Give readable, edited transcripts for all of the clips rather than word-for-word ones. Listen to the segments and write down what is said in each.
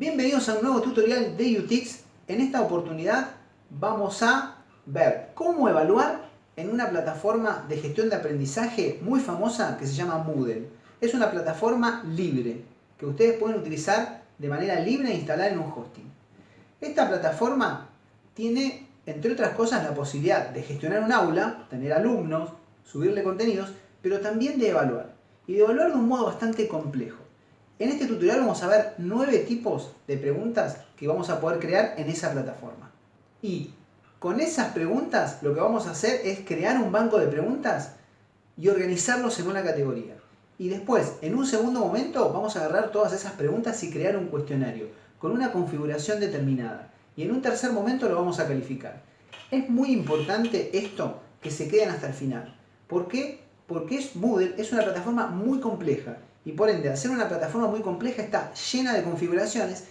Bienvenidos a un nuevo tutorial de UTIX. En esta oportunidad vamos a ver cómo evaluar en una plataforma de gestión de aprendizaje muy famosa que se llama Moodle. Es una plataforma libre que ustedes pueden utilizar de manera libre e instalar en un hosting. Esta plataforma tiene, entre otras cosas, la posibilidad de gestionar un aula, tener alumnos, subirle contenidos, pero también de evaluar. Y de evaluar de un modo bastante complejo. En este tutorial vamos a ver 9 tipos de preguntas que vamos a poder crear en esa plataforma. Y con esas preguntas lo que vamos a hacer es crear un banco de preguntas y organizarlos en una categoría. Y después, en un segundo momento, vamos a agarrar todas esas preguntas y crear un cuestionario con una configuración determinada. Y en un tercer momento lo vamos a calificar. Es muy importante esto que se queden hasta el final. ¿Por qué? Porque Moodle es una plataforma muy compleja. Y por ende, al ser una plataforma muy compleja, está llena de configuraciones.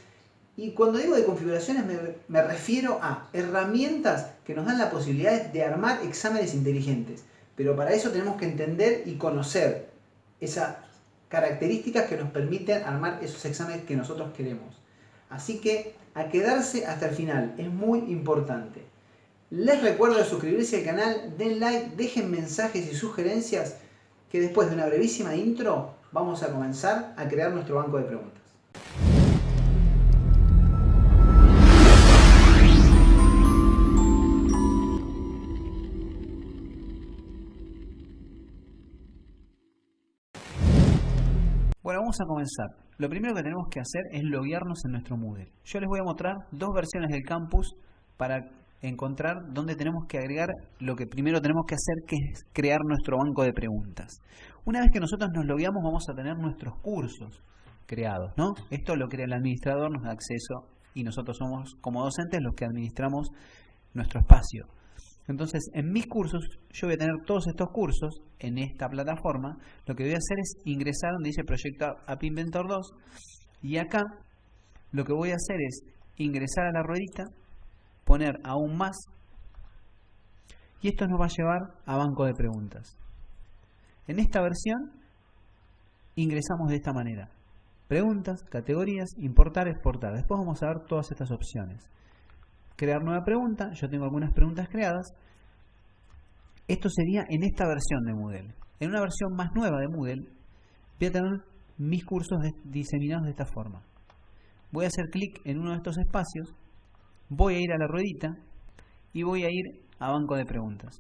Y cuando digo de configuraciones me refiero a herramientas que nos dan la posibilidad de armar exámenes inteligentes. Pero para eso tenemos que entender y conocer esas características que nos permiten armar esos exámenes que nosotros queremos. Así que a quedarse hasta el final, es muy importante. Les recuerdo de suscribirse al canal, den like, dejen mensajes y sugerencias, que después de una brevísima intro vamos a comenzar a crear nuestro banco de preguntas. Bueno, vamos a comenzar. Lo primero que tenemos que hacer es loguearnos en nuestro Moodle. Yo les voy a mostrar dos versiones del campus para encontrar dónde tenemos que agregar lo que primero tenemos que hacer, que es crear nuestro banco de preguntas. Una vez que nosotros nos logueamos, vamos a tener nuestros cursos creados, ¿no? Esto lo crea el administrador, nos da acceso y nosotros somos como docentes los que administramos nuestro espacio. Entonces, en mis cursos, yo voy a tener todos estos cursos en esta plataforma. Lo que voy a hacer es ingresar donde dice Proyecto App Inventor 2 y acá lo que voy a hacer es ingresar a la ruedita, poner aún más y esto nos va a llevar a banco de preguntas. En esta versión ingresamos de esta manera: preguntas, categorías, importar, exportar. Después vamos a ver todas estas opciones. Crear nueva pregunta, yo tengo algunas preguntas creadas. Esto sería en esta versión de Moodle. En una versión más nueva de Moodle voy a tener mis cursos diseminados de esta forma. Voy a hacer clic en uno de estos espacios, voy a ir a la ruedita y voy a ir a banco de preguntas.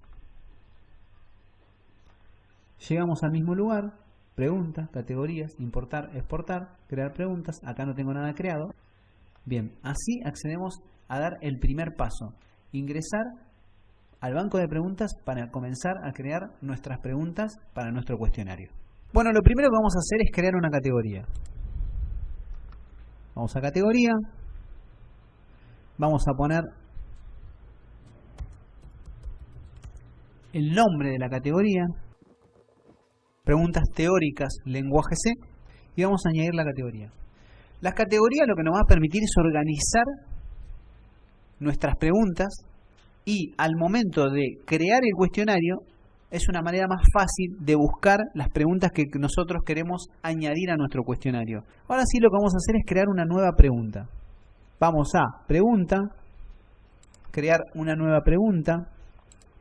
Llegamos al mismo lugar: preguntas, categorías, importar, exportar, crear preguntas. Acá no tengo nada creado. Bien, así accedemos a dar el primer paso: ingresar al banco de preguntas para comenzar a crear nuestras preguntas para nuestro cuestionario. Bueno, lo primero que vamos a hacer es crear una categoría. Vamos a categoría. Vamos a poner el nombre de la categoría, preguntas teóricas, lenguaje C, y vamos a añadir la categoría. Las categorías lo que nos va a permitir es organizar nuestras preguntas y al momento de crear el cuestionario es una manera más fácil de buscar las preguntas que nosotros queremos añadir a nuestro cuestionario. Ahora sí, lo que vamos a hacer es crear una nueva pregunta. Vamos a pregunta, crear una nueva pregunta,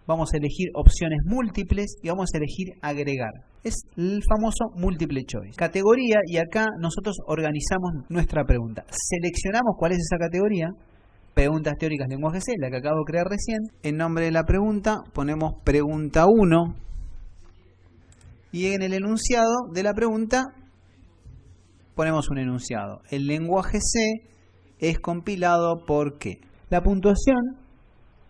vamos a elegir opciones múltiples y vamos a elegir agregar. Es el famoso multiple choice. Categoría, y acá nosotros organizamos nuestra pregunta. Seleccionamos cuál es esa categoría. Preguntas teóricas, lenguaje C, la que acabo de crear recién. En nombre de la pregunta ponemos pregunta 1 y en el enunciado de la pregunta ponemos un enunciado. El lenguaje C es compilado por ¿qué? La puntuación,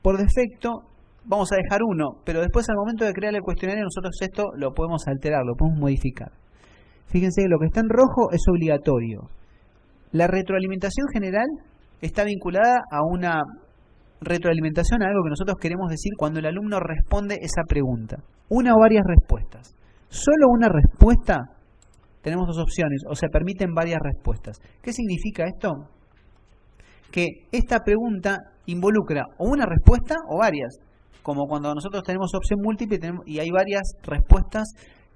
por defecto, vamos a dejar 1, pero después al momento de crear el cuestionario nosotros esto lo podemos alterar, lo podemos modificar. Fíjense que lo que está en rojo es obligatorio. La retroalimentación general está vinculada a una retroalimentación, a algo que nosotros queremos decir cuando el alumno responde esa pregunta. Una o varias respuestas. Solo una respuesta, tenemos dos opciones, o se permiten varias respuestas. ¿Qué significa esto? Que esta pregunta involucra o una respuesta o varias, como cuando nosotros tenemos opción múltiple y hay varias respuestas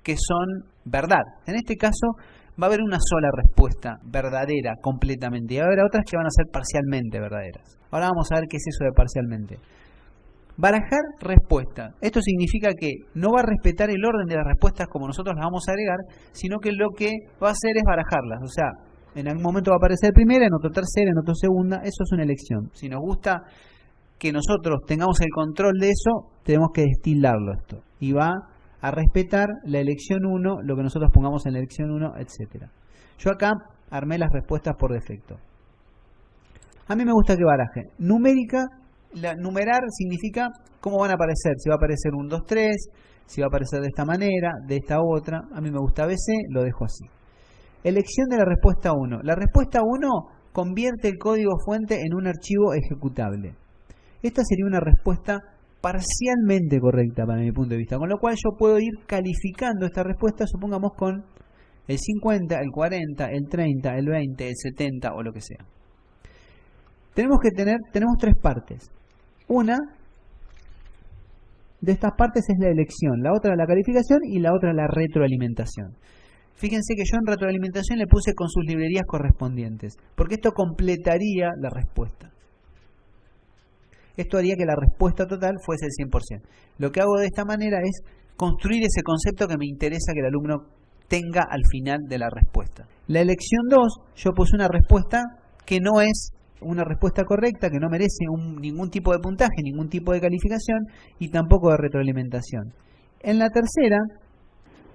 que son verdad. En este caso va a haber una sola respuesta verdadera completamente y va a haber otras que van a ser parcialmente verdaderas. Ahora vamos a ver qué es eso de parcialmente. Barajar respuesta. Esto significa que no va a respetar el orden de las respuestas como nosotros las vamos a agregar, sino que lo que va a hacer es barajarlas. O sea, en algún momento va a aparecer primera, en otro tercera, en otro segunda. Eso es una elección. Si nos gusta que nosotros tengamos el control de eso, tenemos que destilarlo esto. Y va a respetar la elección 1, lo que nosotros pongamos en la elección 1, etc. Yo acá armé las respuestas por defecto. A mí me gusta que baraje. Numérica. Numerar significa cómo van a aparecer, si va a aparecer 1, 2, 3, si va a aparecer de esta manera, de esta otra. A mí me gusta ABC, lo dejo así. Elección de la respuesta 1. La respuesta 1 convierte el código fuente en un archivo ejecutable. Esta sería una respuesta parcialmente correcta para mi punto de vista, con lo cual yo puedo ir calificando esta respuesta, supongamos con el 50, el 40, el 30, el 20, el 70 o lo que sea. Tenemos 3 partes. Una de estas partes es la elección, la otra la calificación y la otra la retroalimentación. Fíjense que yo en retroalimentación le puse con sus librerías correspondientes, porque esto completaría la respuesta. Esto haría que la respuesta total fuese el 100%. Lo que hago de esta manera es construir ese concepto que me interesa que el alumno tenga al final de la respuesta. La elección 2, yo puse una respuesta que no es una respuesta correcta, que no merece ningún tipo de puntaje, ningún tipo de calificación y tampoco de retroalimentación. En la tercera,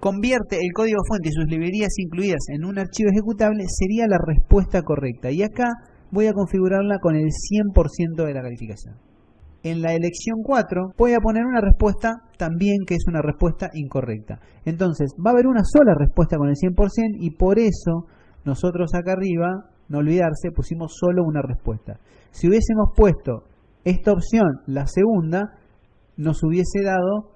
convierte el código fuente y sus librerías incluidas en un archivo ejecutable, sería la respuesta correcta. Y acá voy a configurarla con el 100% de la calificación. En la elección 4 voy a poner una respuesta también que es una respuesta incorrecta. Entonces va a haber una sola respuesta con el 100% y por eso nosotros acá arriba, no olvidarse, pusimos solo una respuesta. Si hubiésemos puesto esta opción, la segunda, nos hubiese dado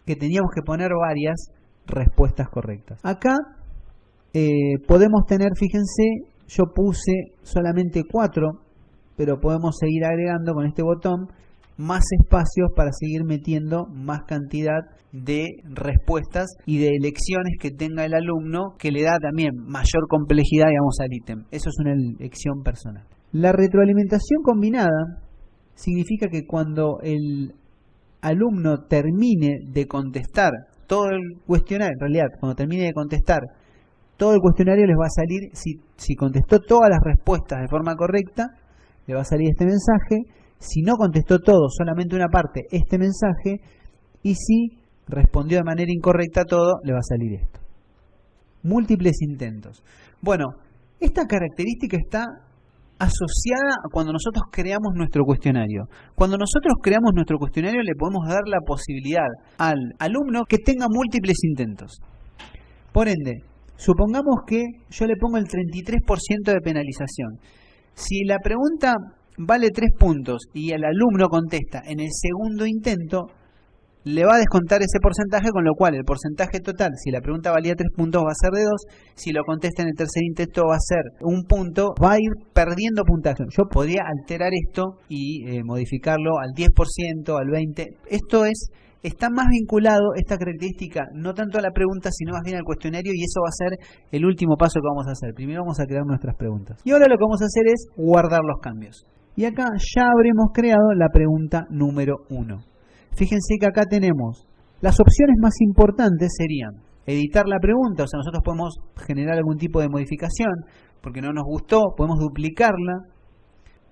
que teníamos que poner varias respuestas correctas. Acá podemos tener, fíjense, yo puse solamente 4, pero podemos seguir agregando con este botón más espacios para seguir metiendo más cantidad de respuestas y de elecciones que tenga el alumno, que le da también mayor complejidad, digamos, al ítem. Eso es una elección personal. La retroalimentación combinada significa que cuando el alumno termine de contestar todo el cuestionario, en realidad cuando termine de contestar todo el cuestionario les va a salir, si contestó todas las respuestas de forma correcta, le va a salir este mensaje. Si no contestó todo, solamente una parte, este mensaje. Y si respondió de manera incorrecta todo, le va a salir esto. Múltiples intentos. Bueno, esta característica está asociada a cuando nosotros creamos nuestro cuestionario. Cuando nosotros creamos nuestro cuestionario le podemos dar la posibilidad al alumno que tenga múltiples intentos. Por ende, supongamos que yo le pongo el 33% de penalización. Si la pregunta vale 3 puntos y el alumno contesta en el segundo intento, le va a descontar ese porcentaje, con lo cual el porcentaje total, si la pregunta valía 3 puntos, va a ser de 2. Si lo contesta en el tercer intento, va a ser 1 punto. Va a ir perdiendo puntaje. Yo podría alterar esto y modificarlo al 10%, al 20%. Esto está más vinculado, esta característica, no tanto a la pregunta, sino más bien al cuestionario, y eso va a ser el último paso que vamos a hacer. Primero vamos a crear nuestras preguntas. Y ahora lo que vamos a hacer es guardar los cambios. Y acá ya habremos creado la pregunta número 1. Fíjense que acá tenemos las opciones más importantes serían editar la pregunta, o sea, nosotros podemos generar algún tipo de modificación porque no nos gustó, podemos duplicarla.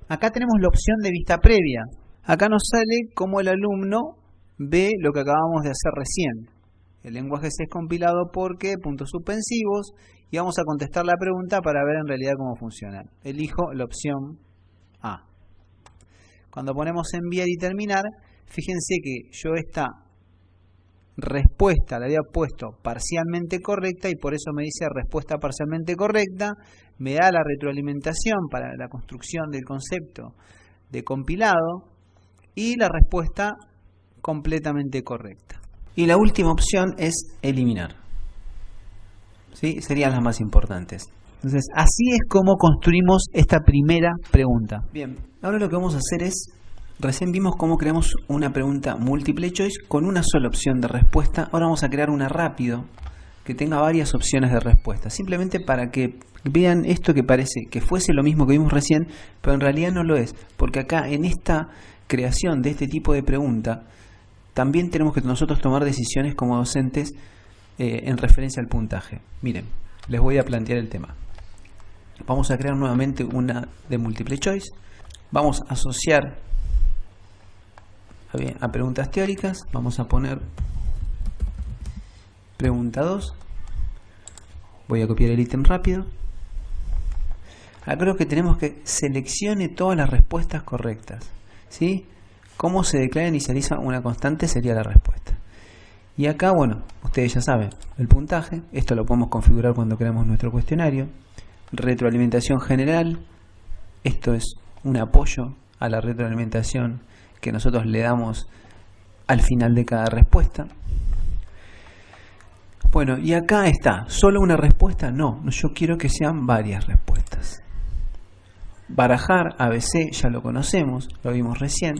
Acá tenemos la opción de vista previa. Acá nos sale cómo el alumno ve lo que acabamos de hacer recién. El lenguaje C es compilado porque, puntos suspensivos, y vamos a contestar la pregunta para ver en realidad cómo funciona. Elijo la opción A. Cuando ponemos enviar y terminar, fíjense que yo esta respuesta la había puesto parcialmente correcta y por eso me dice respuesta parcialmente correcta. Me da la retroalimentación para la construcción del concepto de compilado y la respuesta completamente correcta. Y la última opción es eliminar. ¿Sí? Serían las más importantes. Entonces, así es como construimos esta primera pregunta. Bien, ahora lo que vamos a hacer es, recién vimos cómo creamos una pregunta múltiple choice con una sola opción de respuesta. Ahora vamos a crear una rápido que tenga varias opciones de respuesta, simplemente para que vean esto que parece que fuese lo mismo que vimos recién, pero en realidad no lo es, porque acá en esta creación de este tipo de pregunta también tenemos que nosotros tomar decisiones como docentes en referencia al puntaje. Miren, les voy a plantear el tema. Vamos a crear nuevamente una de multiple choice. Vamos a asociar a preguntas teóricas. Vamos a poner pregunta 2. Voy a copiar el ítem rápido. Acá creo que tenemos que seleccione todas las respuestas correctas, ¿sí? ¿Cómo se declara e inicializa una constante? Sería la respuesta. Y acá, bueno, ustedes ya saben, el puntaje. Esto lo podemos configurar cuando creamos nuestro cuestionario. Retroalimentación general. Esto es un apoyo a la retroalimentación que nosotros le damos al final de cada respuesta. Bueno, y acá está, ¿solo una respuesta? No, yo quiero que sean varias respuestas. Barajar ABC ya lo conocemos, lo vimos recién.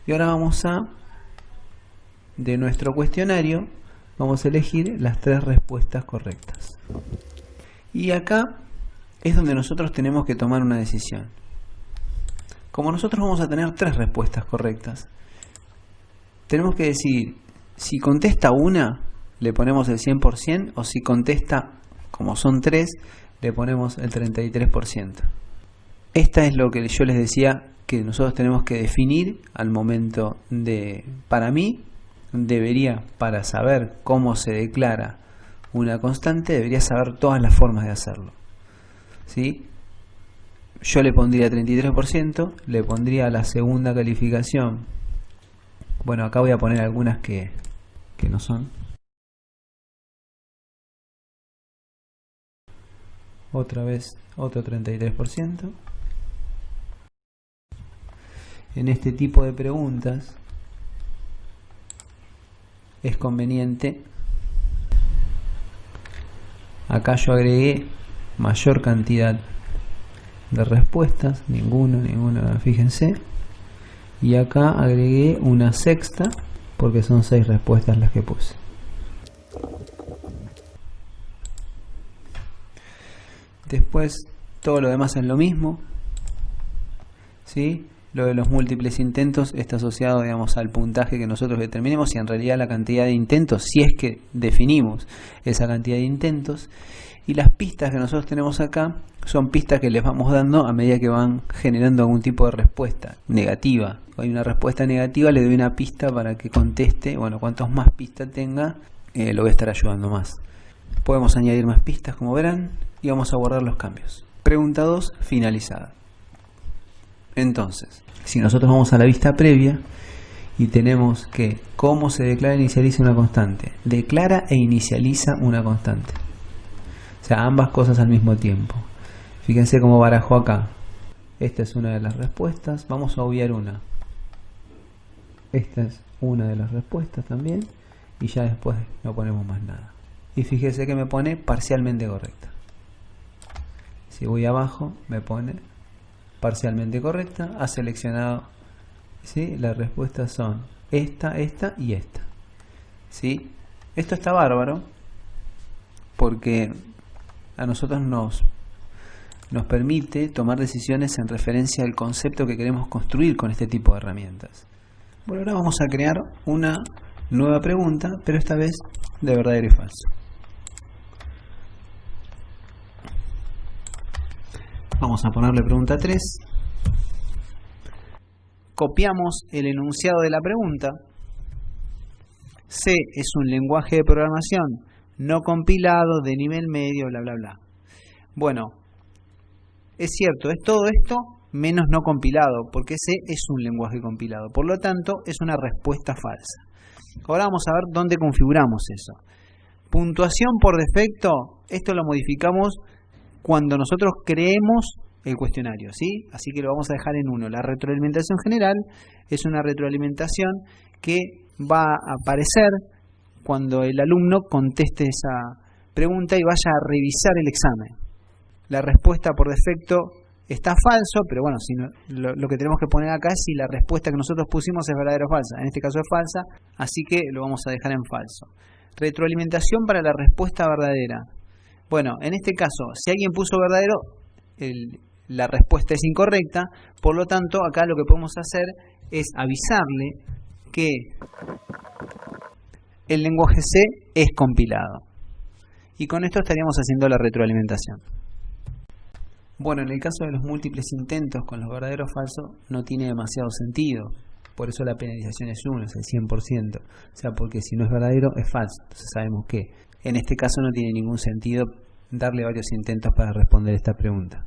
Y ahora vamos de nuestro cuestionario, vamos a elegir las 3 respuestas correctas. Y acá es donde nosotros tenemos que tomar una decisión. Como nosotros vamos a tener 3 respuestas correctas, tenemos que decidir si contesta una, le ponemos el 100%, o si contesta, como son 3, le ponemos el 33%. Esta es lo que yo les decía que nosotros tenemos que definir al momento de, para mí, para saber cómo se declara una constante, debería saber todas las formas de hacerlo, ¿sí? Yo le pondría 33%, le pondría la segunda calificación. Bueno, acá voy a poner algunas que no son. Otra vez, otro 33%. En este tipo de preguntas es conveniente. Acá yo agregué mayor cantidad de respuestas, ninguna, fíjense. Y acá agregué una sexta porque son 6 respuestas las que puse. Después todo lo demás es lo mismo, ¿sí? Lo de los múltiples intentos está asociado, digamos, al puntaje que nosotros determinemos y en realidad la cantidad de intentos, si es que definimos esa cantidad de intentos. Y las pistas que nosotros tenemos acá son pistas que les vamos dando a medida que van generando algún tipo de respuesta negativa. Cuando hay una respuesta negativa, le doy una pista para que conteste. Bueno, cuantos más pistas tenga, lo voy a estar ayudando más. Podemos añadir más pistas, como verán, y vamos a guardar los cambios. Pregunta 2, finalizada. Entonces, si nosotros vamos a la vista previa y tenemos que cómo se declara e inicializa una constante, declara e inicializa una constante. O sea, ambas cosas al mismo tiempo. Fíjense cómo barajó acá. Esta es una de las respuestas. Vamos a obviar una. Esta es una de las respuestas también. Y ya después no ponemos más nada. Y fíjese que me pone parcialmente correcta. Si voy abajo, me pone parcialmente correcta. Ha seleccionado, ¿sí? Las respuestas son esta y esta, ¿sí? Esto está bárbaro porque a nosotros nos permite tomar decisiones en referencia al concepto que queremos construir con este tipo de herramientas. Bueno, ahora vamos a crear una nueva pregunta, pero esta vez de verdadero y falso. Vamos a ponerle pregunta 3. Copiamos el enunciado de la pregunta. C es un lenguaje de programación no compilado de nivel medio, bla bla bla. Bueno, es cierto, es todo esto menos no compilado, porque C es un lenguaje compilado. Por lo tanto, es una respuesta falsa. Ahora vamos a ver dónde configuramos eso. Puntuación por defecto, esto lo modificamos cuando nosotros creemos el cuestionario, ¿sí? Así que lo vamos a dejar en 1. La retroalimentación general es una retroalimentación que va a aparecer cuando el alumno conteste esa pregunta y vaya a revisar el examen. La respuesta por defecto está falso, pero bueno, si no, lo que tenemos que poner acá es si la respuesta que nosotros pusimos es verdadera o falsa. En este caso es falsa, así que lo vamos a dejar en falso. retroalimentación para la respuesta verdadera. Bueno, en este caso, si alguien puso verdadero, la respuesta es incorrecta, por lo tanto, acá lo que podemos hacer es avisarle que el lenguaje C es compilado. Y con esto estaríamos haciendo la retroalimentación. Bueno, en el caso de los múltiples intentos con los verdaderos falsos no tiene demasiado sentido. Por eso la penalización es 1, es el 100%. O sea, porque si no es verdadero, es falso. Entonces sabemos que en este caso no tiene ningún sentido darle varios intentos para responder esta pregunta.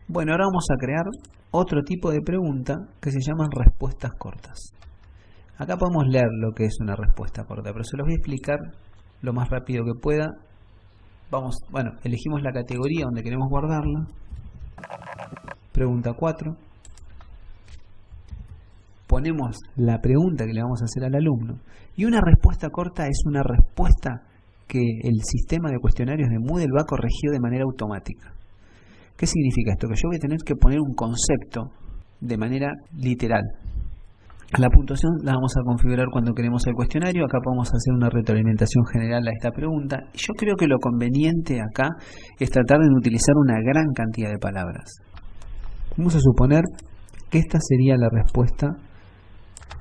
Bueno, ahora vamos a crear otro tipo de pregunta que se llaman respuestas cortas. Acá podemos leer lo que es una respuesta corta, pero se los voy a explicar lo más rápido que pueda. Bueno, elegimos la categoría donde queremos guardarla. Pregunta 4. Ponemos la pregunta que le vamos a hacer al alumno. Y una respuesta corta es una respuesta que el sistema de cuestionarios de Moodle va a corregir de manera automática. ¿Qué significa esto? Que yo voy a tener que poner un concepto de manera literal. La puntuación la vamos a configurar cuando queremos el cuestionario. Acá podemos hacer una retroalimentación general a esta pregunta. Yo creo que lo conveniente acá es tratar de utilizar una gran cantidad de palabras. Vamos a suponer que esta sería la respuesta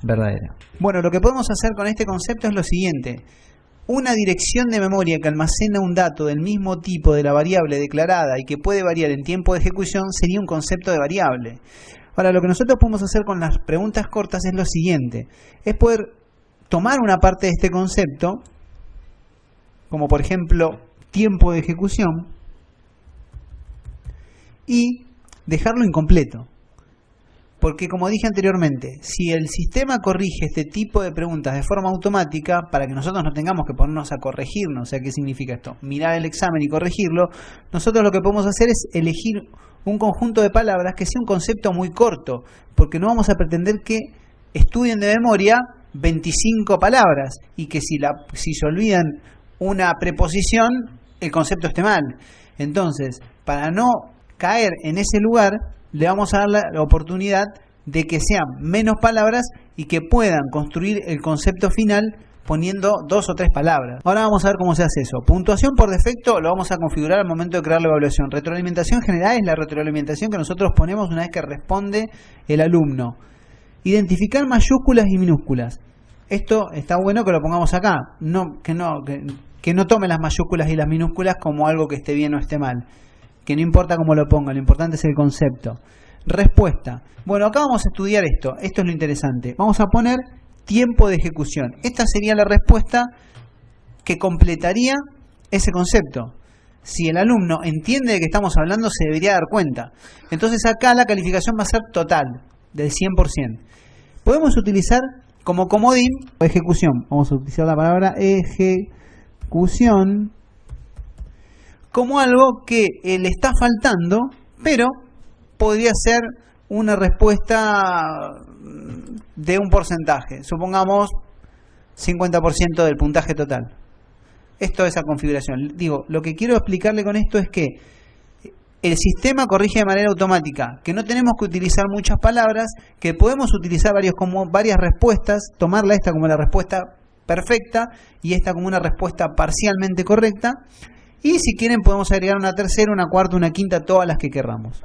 verdadera. Bueno, lo que podemos hacer con este concepto es lo siguiente. Una dirección de memoria que almacena un dato del mismo tipo de la variable declarada y que puede variar en tiempo de ejecución sería un concepto de variable. Ahora, lo que nosotros podemos hacer con las preguntas cortas es lo siguiente. Es poder tomar una parte de este concepto, como por ejemplo tiempo de ejecución, y dejarlo incompleto. Porque como dije anteriormente, si el sistema corrige este tipo de preguntas de forma automática, para que nosotros no tengamos que ponernos a corregirnos, o sea, ¿qué significa esto? Mirar el examen y corregirlo, nosotros lo que podemos hacer es elegir un conjunto de palabras que sea un concepto muy corto, porque no vamos a pretender que estudien de memoria 25 palabras y que si se olvidan una preposición, el concepto esté mal. Entonces, para no caer en ese lugar, le vamos a dar la oportunidad de que sean menos palabras y que puedan construir el concepto final poniendo 2 o 3 palabras. Ahora vamos a ver cómo se hace eso. Puntuación por defecto lo vamos a configurar al momento de crear la evaluación. Retroalimentación general es la retroalimentación que nosotros ponemos una vez que responde el alumno. Identificar mayúsculas y minúsculas. Esto está bueno que lo pongamos acá. Que no tome las mayúsculas y las minúsculas como algo que esté bien o esté mal. Que no importa cómo lo ponga, lo importante es el concepto. Respuesta. Bueno, acá vamos a estudiar esto. Esto es lo interesante. Vamos a poner tiempo de ejecución. Esta sería la respuesta que completaría ese concepto. Si el alumno entiende de qué estamos hablando, se debería dar cuenta. Entonces acá la calificación va a ser total, del 100%. Podemos utilizar como comodín ejecución. Vamos a utilizar la palabra ejecución como algo que le está faltando, pero podría ser una respuesta de un porcentaje, supongamos 50% del puntaje total. Esto es la configuración. Digo, lo que quiero explicarle con esto es que el sistema corrige de manera automática, que no tenemos que utilizar muchas palabras, que podemos utilizar varias respuestas, tomarla esta como la respuesta perfecta y esta como una respuesta parcialmente correcta. Y si quieren podemos agregar una tercera, una cuarta, una quinta, todas las que querramos.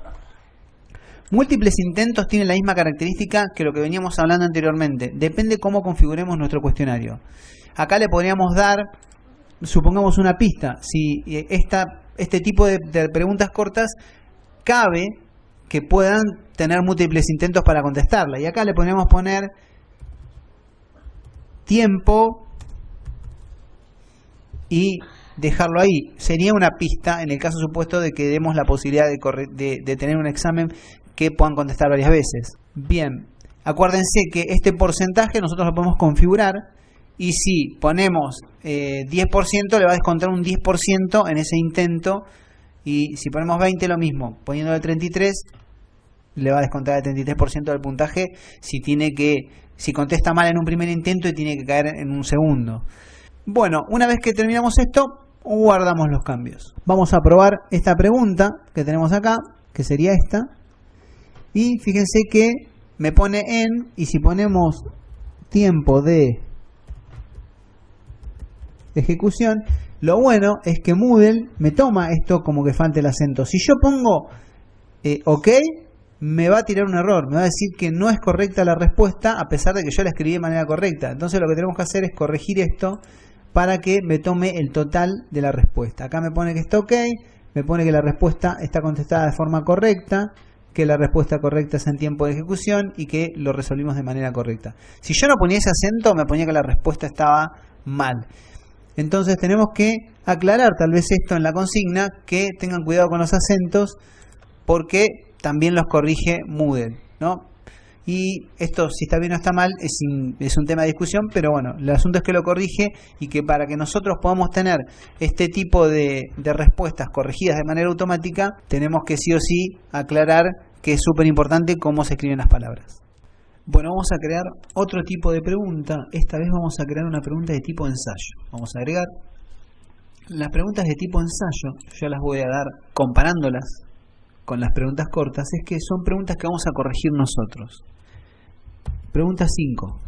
Múltiples intentos tienen la misma característica que lo que veníamos hablando anteriormente. Depende cómo configuremos nuestro cuestionario. Acá le podríamos dar, supongamos, una pista. Si este tipo de preguntas cortas cabe que puedan tener múltiples intentos para contestarla. Y acá le podríamos poner tiempo y dejarlo ahí. Sería una pista en el caso supuesto de que demos la posibilidad de tener un examen que puedan contestar varias veces. Bien, acuérdense que este porcentaje nosotros lo podemos configurar y si ponemos 10% le va a descontar un 10% en ese intento, y si ponemos 20 lo mismo, poniéndole 33 le va a descontar el 33% del puntaje si contesta mal en un primer intento y tiene que caer en un segundo. Bueno, una vez que terminamos esto, guardamos los cambios. Vamos a probar esta pregunta que tenemos acá, que sería esta. Y fíjense que me pone en, y si ponemos tiempo de ejecución. Lo bueno es que Moodle me toma esto como que falta el acento. Si yo pongo OK, me va a tirar un error, me va a decir que no es correcta la respuesta a pesar de que yo la escribí de manera correcta. Entonces lo que tenemos que hacer es corregir esto para que me tome el total de la respuesta. Acá me pone que está OK, me pone que la respuesta está contestada de forma correcta, que la respuesta correcta es en tiempo de ejecución y que lo resolvimos de manera correcta. Si yo no ponía ese acento, me ponía que la respuesta estaba mal. Entonces tenemos que aclarar tal vez esto en la consigna, que tengan cuidado con los acentos porque también los corrige Moodle, ¿no? Y esto, si está bien o está mal, es un tema de discusión, pero bueno, el asunto es que lo corrige y que para que nosotros podamos tener este tipo de respuestas corregidas de manera automática, tenemos que sí o sí aclarar que es súper importante cómo se escriben las palabras. Bueno, vamos a crear otro tipo de pregunta. Esta vez vamos a crear una pregunta de tipo ensayo. Vamos a agregar las preguntas de tipo ensayo. Ya las voy a dar comparándolas con las preguntas cortas. Es que son preguntas que vamos a corregir nosotros. Pregunta 5.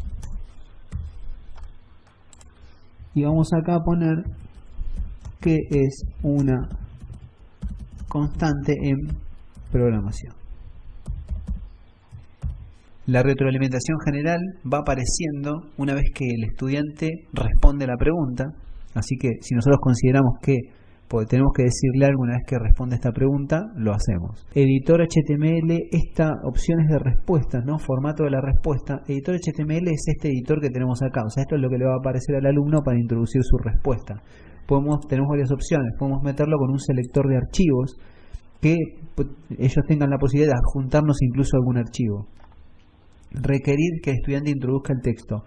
Y vamos acá a poner que es una constante en programación. La retroalimentación general va apareciendo una vez que el estudiante responde la pregunta, así que si nosotros consideramos que tenemos que decirle algo una vez que responde esta pregunta, lo hacemos. Editor HTML, esta opción es de respuestas, ¿no? Formato de la respuesta. Editor HTML es este editor que tenemos acá, o sea, esto es lo que le va a aparecer al alumno para introducir su respuesta. Tenemos varias opciones, podemos meterlo con un selector de archivos, que ellos tengan la posibilidad de adjuntarnos incluso algún archivo. Requerir que el estudiante introduzca el texto,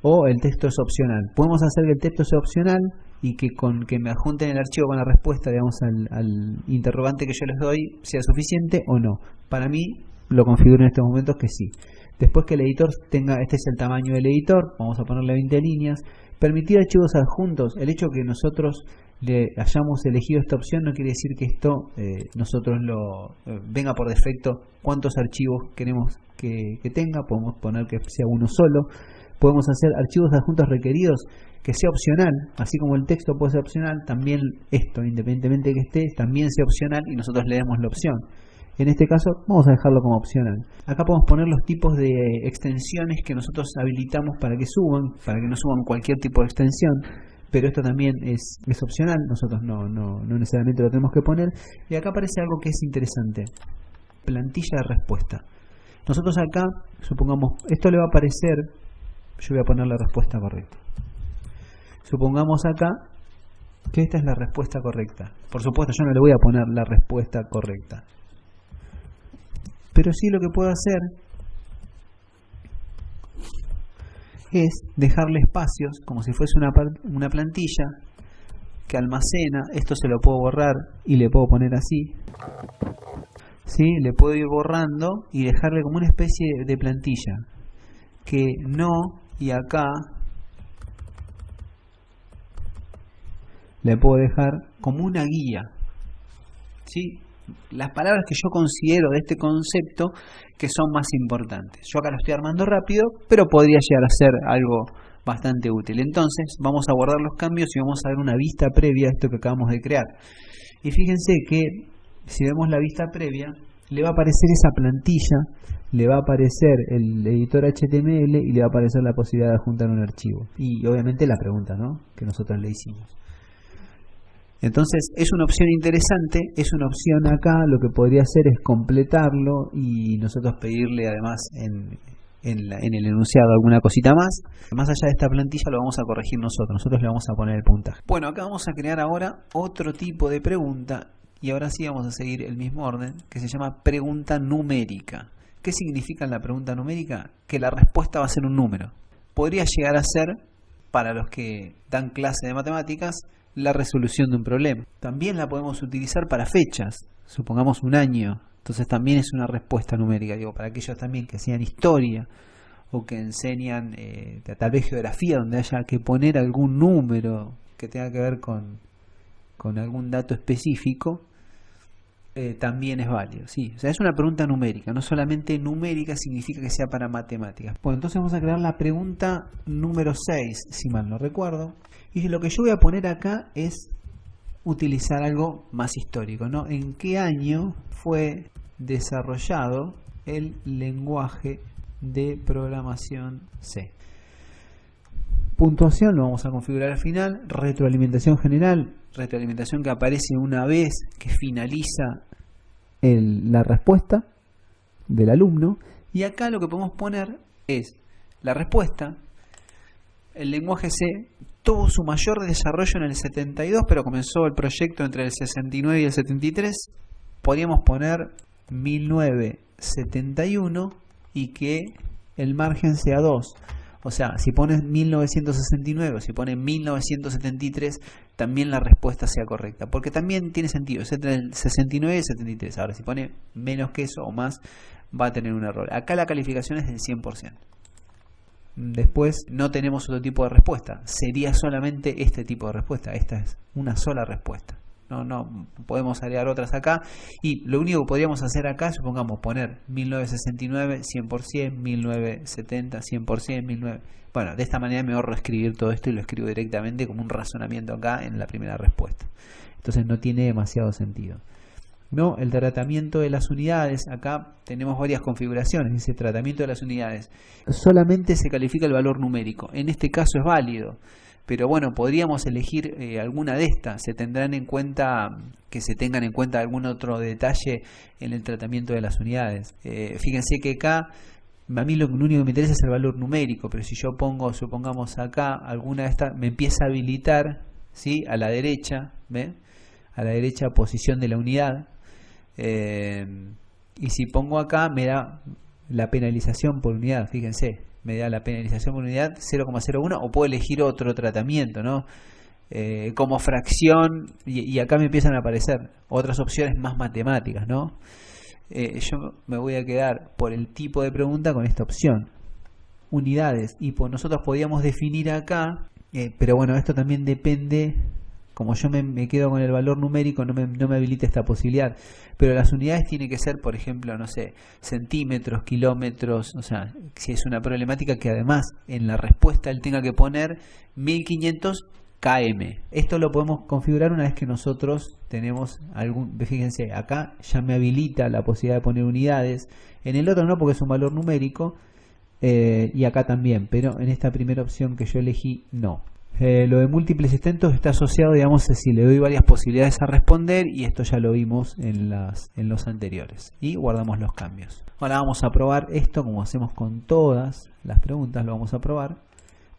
o el texto es opcional. Podemos hacer que el texto sea opcional y que con que me adjunten el archivo con la respuesta, digamos, al interrogante que yo les doy sea suficiente o no. Para mí lo configuro en estos momentos que sí. Después que el editor tenga, este es el tamaño del editor, vamos a ponerle 20 líneas. Permitir archivos adjuntos. El hecho que nosotros le hayamos elegido esta opción no quiere decir que esto nosotros lo venga por defecto cuántos archivos queremos que tenga. Podemos poner que sea uno solo. Podemos hacer archivos adjuntos requeridos que sea opcional, así como el texto puede ser opcional, también esto, independientemente de que esté, también sea opcional y nosotros le demos la opción. En este caso vamos a dejarlo como opcional. Acá podemos poner los tipos de extensiones que nosotros habilitamos para que no suban cualquier tipo de extensión, pero esto también es opcional, nosotros no necesariamente lo tenemos que poner. Y acá aparece algo que es interesante, plantilla de respuesta. Nosotros acá, supongamos, esto le va a aparecer, yo voy a poner la respuesta correcta. Supongamos acá que esta es la respuesta correcta. Por supuesto, yo no le voy a poner la respuesta correcta. Pero sí lo que puedo hacer es dejarle espacios, como si fuese una plantilla que almacena. Esto se lo puedo borrar y le puedo poner así. ¿Sí? Le puedo ir borrando y dejarle como una especie de plantilla. Que no, y acá le puedo dejar como una guía, ¿sí? Las palabras que yo considero de este concepto que son más importantes. Yo acá lo estoy armando rápido, pero podría llegar a ser algo bastante útil. Entonces vamos a guardar los cambios y vamos a ver una vista previa a esto que acabamos de crear. Y fíjense que si vemos la vista previa, le va a aparecer esa plantilla, le va a aparecer el editor HTML y le va a aparecer la posibilidad de adjuntar un archivo. Y obviamente la pregunta, ¿no?, que nosotros le hicimos. Entonces es una opción interesante, es una opción acá. Lo que podría hacer es completarlo y nosotros pedirle además en el enunciado alguna cosita más. Más allá de esta plantilla lo vamos a corregir nosotros le vamos a poner el puntaje. Bueno, acá vamos a crear ahora otro tipo de pregunta y ahora sí vamos a seguir el mismo orden, que se llama pregunta numérica. ¿Qué significa la pregunta numérica? Que la respuesta va a ser un número. Podría llegar a ser, para los que dan clase de matemáticas, la resolución de un problema. También la podemos utilizar para fechas, supongamos un año, entonces también es una respuesta numérica. Digo, para aquellos también que enseñan historia o que enseñan tal vez geografía, donde haya que poner algún número que tenga que ver con algún dato específico, también es válido. Sí, o sea, es una pregunta numérica, no solamente numérica significa que sea para matemáticas. Bueno, entonces vamos a crear la pregunta número 6, si mal no recuerdo. Y lo que yo voy a poner acá es utilizar algo más histórico, ¿no? ¿En qué año fue desarrollado el lenguaje de programación C? Puntuación lo vamos a configurar al final. Retroalimentación general, retroalimentación que aparece una vez que finaliza la respuesta del alumno. Y acá lo que podemos poner es la respuesta. El lenguaje C tuvo su mayor desarrollo en el 72, pero comenzó el proyecto entre el 69 y el 73. Podríamos poner 1971 y que el margen sea 2. O sea, si pones 1969 o si pones 1973, también la respuesta sea correcta. Porque también tiene sentido, es entre el 69 y el 73. Ahora, si pone menos que eso o más, va a tener un error. Acá la calificación es del 100%. Después no tenemos otro tipo de respuesta. Sería solamente este tipo de respuesta. Esta es una sola respuesta. No podemos agregar otras acá. Y lo único que podríamos hacer acá, supongamos, poner 1969, 100%, 1970, 100%, 19... Bueno, de esta manera me ahorro escribir todo esto y lo escribo directamente como un razonamiento acá en la primera respuesta. Entonces no tiene demasiado sentido. No, el tratamiento de las unidades, acá tenemos varias configuraciones, dice tratamiento de las unidades. Solamente se califica el valor numérico, en este caso es válido, pero bueno, podríamos elegir alguna de estas. Se tendrán en cuenta, que se tengan en cuenta algún otro detalle en el tratamiento de las unidades. Fíjense que acá, a mí lo único que me interesa es el valor numérico, pero si yo pongo, supongamos acá, alguna de estas, me empieza a habilitar, ¿sí? A la derecha, ¿ve? A la derecha posición de la unidad. Y si pongo acá me da la penalización por unidad, fíjense, me da la penalización por unidad 0,01 o puedo elegir otro tratamiento, ¿no? Como fracción y acá me empiezan a aparecer otras opciones más matemáticas, ¿no? Yo me voy a quedar por el tipo de pregunta con esta opción, unidades, y pues nosotros podíamos definir acá, pero bueno, esto también depende. Como yo me quedo con el valor numérico, no me habilita esta posibilidad. Pero las unidades tienen que ser, por ejemplo, no sé, centímetros, kilómetros. O sea, si es una problemática que además en la respuesta él tenga que poner 1500 km. Esto lo podemos configurar una vez que nosotros tenemos algún... Fíjense, acá ya me habilita la posibilidad de poner unidades. En el otro no, porque es un valor numérico. Y acá también, pero en esta primera opción que yo elegí, no. Lo de múltiples intentos está asociado, digamos, si le doy varias posibilidades a responder, y esto ya lo vimos en los anteriores. Y guardamos los cambios. Ahora vamos a probar esto como hacemos con todas las preguntas, lo vamos a probar.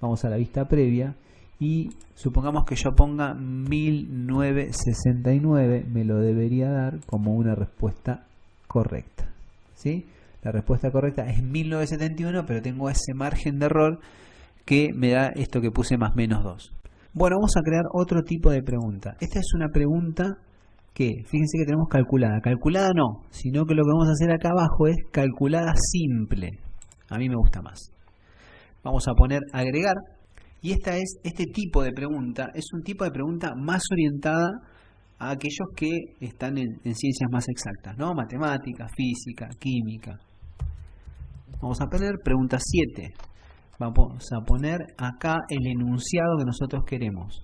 Vamos a la vista previa y supongamos que yo ponga 1969, me lo debería dar como una respuesta correcta, ¿sí? La respuesta correcta es 1971, pero tengo ese margen de error que me da esto que puse más menos 2. Bueno, vamos a crear otro tipo de pregunta. Esta es una pregunta que, fíjense que tenemos calculada. Calculada no, sino que lo que vamos a hacer acá abajo es calculada simple. A mí me gusta más. Vamos a poner agregar. Y este tipo de pregunta es un tipo de pregunta más orientada a aquellos que están en ciencias más exactas, ¿no? Matemática, física, química. Vamos a poner pregunta 7. Vamos a poner acá el enunciado que nosotros queremos.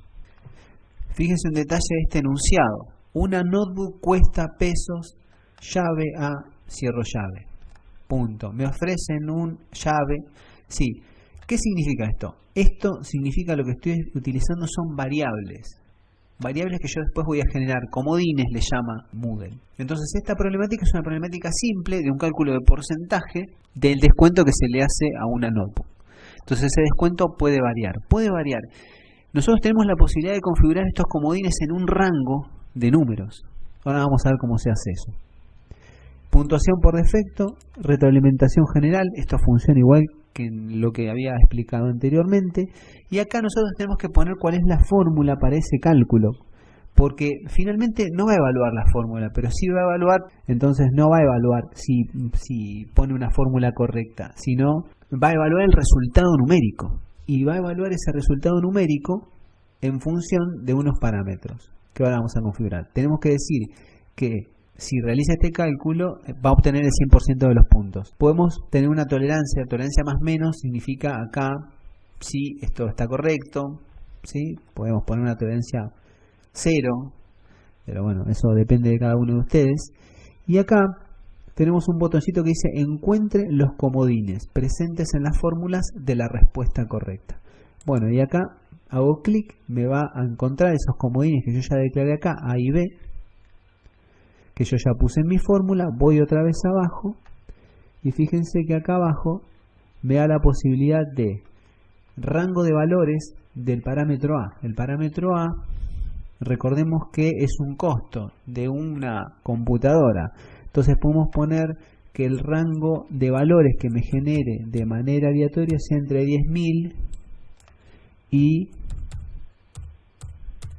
Fíjense un detalle de este enunciado. Una notebook cuesta pesos, llave a, cierro llave. Punto. Me ofrecen un llave. Sí. ¿Qué significa esto? Esto significa lo que estoy utilizando son variables. Variables que yo después voy a generar. Comodines le llama Moodle. Entonces esta problemática es una problemática simple de un cálculo de porcentaje del descuento que se le hace a una notebook. Entonces ese descuento puede variar. Nosotros tenemos la posibilidad de configurar estos comodines en un rango de números. Ahora vamos a ver cómo se hace eso. Puntuación por defecto, retroalimentación general. Esto funciona igual que en lo que había explicado anteriormente. Y acá nosotros tenemos que poner cuál es la fórmula para ese cálculo. Porque finalmente no va a evaluar la fórmula, pero sí va a evaluar, entonces no va a evaluar si pone una fórmula correcta, sino va a evaluar el resultado numérico. Y va a evaluar ese resultado numérico en función de unos parámetros que ahora vamos a configurar. Tenemos que decir que si realiza este cálculo va a obtener el 100% de los puntos. Podemos tener una tolerancia más menos significa acá si esto está correcto, ¿sí? Podemos poner una tolerancia 0, pero bueno, eso depende de cada uno de ustedes. Y acá tenemos un botoncito que dice encuentre los comodines presentes en las fórmulas de la respuesta correcta. Bueno, y acá hago clic, me va a encontrar esos comodines que yo ya declaré acá, A y B, que yo ya puse en mi fórmula. Voy otra vez abajo y fíjense que acá abajo me da la posibilidad de rango de valores del parámetro A. El parámetro A, recordemos que es un costo de una computadora. Entonces podemos poner que el rango de valores que me genere de manera aleatoria sea entre 10.000 y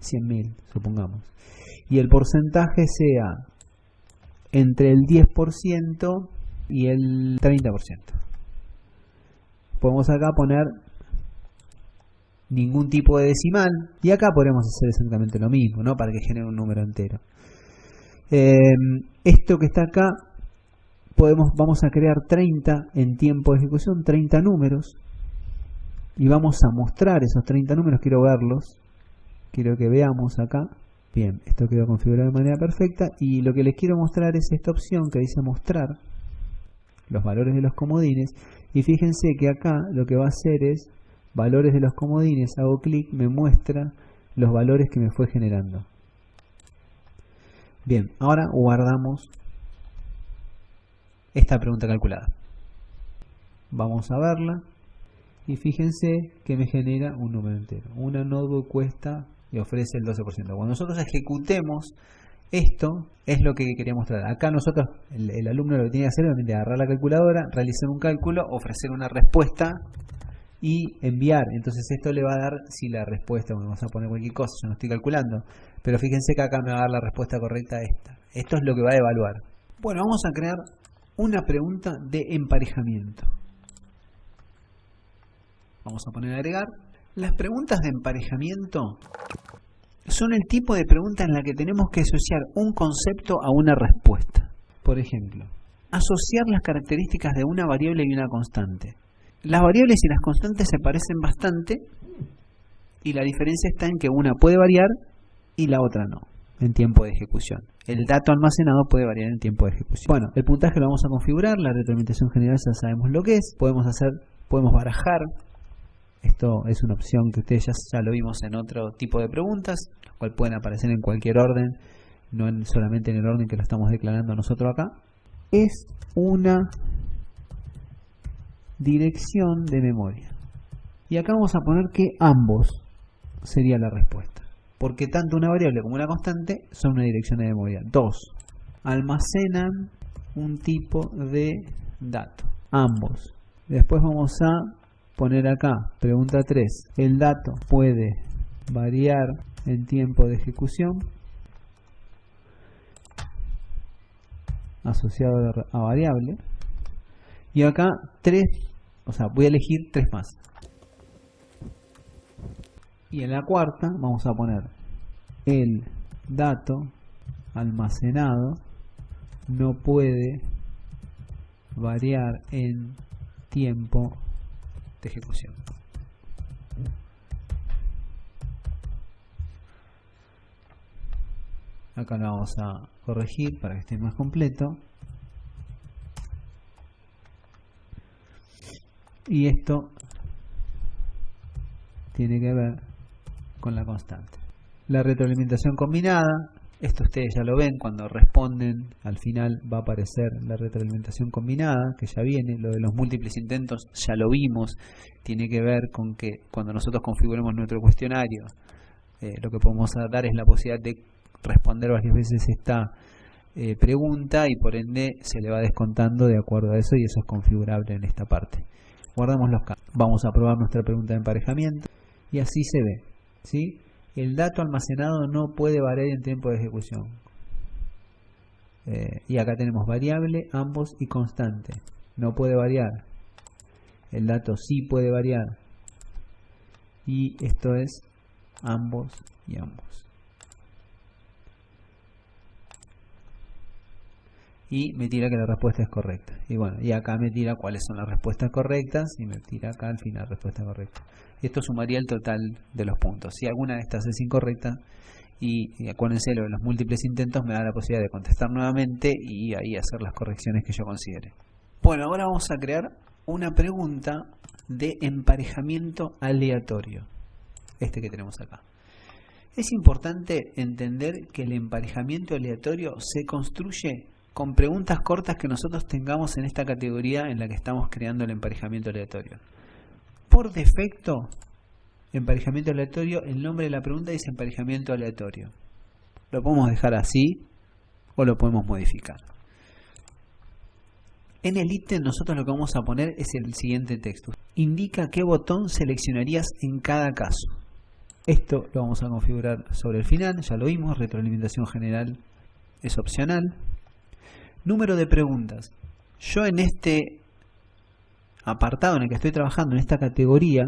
100.000, supongamos. Y el porcentaje sea entre el 10% y el 30%. Podemos acá poner ningún tipo de decimal y acá podemos hacer exactamente lo mismo, ¿no? Para que genere un número entero. Esto que está acá vamos a crear 30 en tiempo de ejecución, 30 números, y vamos a mostrar esos 30 números. Quiero verlos, quiero que veamos acá. Bien, esto quedó configurado de manera perfecta y lo que les quiero mostrar es esta opción que dice mostrar los valores de los comodines. Y fíjense que acá lo que va a hacer es valores de los comodines, hago clic, me muestra los valores que me fue generando. Bien, ahora guardamos esta pregunta calculada. Vamos a verla y fíjense que me genera un número entero. Una notebook cuesta y ofrece el 12%. Cuando nosotros ejecutemos esto, es lo que quería mostrar. Acá nosotros, el alumno lo que tiene que hacer es agarrar la calculadora, realizar un cálculo, ofrecer una respuesta y enviar. Entonces esto le va a dar, si la respuesta, bueno, vamos a poner cualquier cosa, yo no estoy calculando, pero fíjense que acá me va a dar la respuesta correcta a esta. Esto es lo que va a evaluar. Bueno, vamos a crear una pregunta de emparejamiento. Vamos a poner a agregar. Las preguntas de emparejamiento son el tipo de pregunta en la que tenemos que asociar un concepto a una respuesta. Por ejemplo, asociar las características de una variable y una constante. Las variables y las constantes se parecen bastante y la diferencia está en que una puede variar y la otra no, en tiempo de ejecución. El dato almacenado puede variar en tiempo de ejecución. Bueno, el puntaje lo vamos a configurar, la retroalimentación general ya sabemos lo que es, podemos barajar. Esto es una opción que ustedes ya lo vimos en otro tipo de preguntas, las cuales pueden aparecer en cualquier orden, no solamente en el orden que lo estamos declarando nosotros acá. Es una dirección de memoria. Y acá vamos a poner que ambos sería la respuesta. Porque tanto una variable como una constante son una dirección de memoria. 2. Almacenan un tipo de dato. Ambos. Después vamos a poner acá, pregunta 3. El dato puede variar en tiempo de ejecución asociado a variable. Y acá 3, o sea, voy a elegir 3 más. Y en la cuarta vamos a poner el dato almacenado no puede variar en tiempo de ejecución. Acá lo vamos a corregir para que esté más completo. Y esto tiene que ver con la constante. La retroalimentación combinada, esto ustedes ya lo ven, cuando responden al final va a aparecer la retroalimentación combinada, que ya viene. Lo de los múltiples intentos ya lo vimos, tiene que ver con que cuando nosotros configuremos nuestro cuestionario, lo que podemos dar es la posibilidad de responder varias veces esta pregunta y por ende se le va descontando de acuerdo a eso, y eso es configurable en esta parte. Guardamos los casos. Vamos a probar nuestra pregunta de emparejamiento y así se ve, ¿sí? El dato almacenado no puede variar en tiempo de ejecución. Y acá tenemos variable, ambos y constante. No puede variar. El dato sí puede variar. Y esto es ambos y ambos. y me tira que la respuesta es correcta. Y bueno, y acá me tira cuáles son las respuestas correctas y me tira acá al final respuesta correcta. Esto sumaría el total de los puntos. Si alguna de estas es incorrecta, y acuérdense, lo de los múltiples intentos me da la posibilidad de contestar nuevamente y ahí hacer las correcciones que yo considere. Bueno, ahora vamos a crear una pregunta de emparejamiento aleatorio, este que tenemos acá. Es importante entender que el emparejamiento aleatorio se construye con preguntas cortas que nosotros tengamos en esta categoría en la que estamos creando el emparejamiento aleatorio. Por defecto, emparejamiento aleatorio, el nombre de la pregunta dice emparejamiento aleatorio. Lo podemos dejar así o lo podemos modificar. En el ítem nosotros lo que vamos a poner es el siguiente texto. Indica qué botón seleccionarías en cada caso. Esto lo vamos a configurar sobre el final, ya lo vimos, retroalimentación general es opcional. Número de preguntas. Yo en este apartado en el que estoy trabajando, en esta categoría,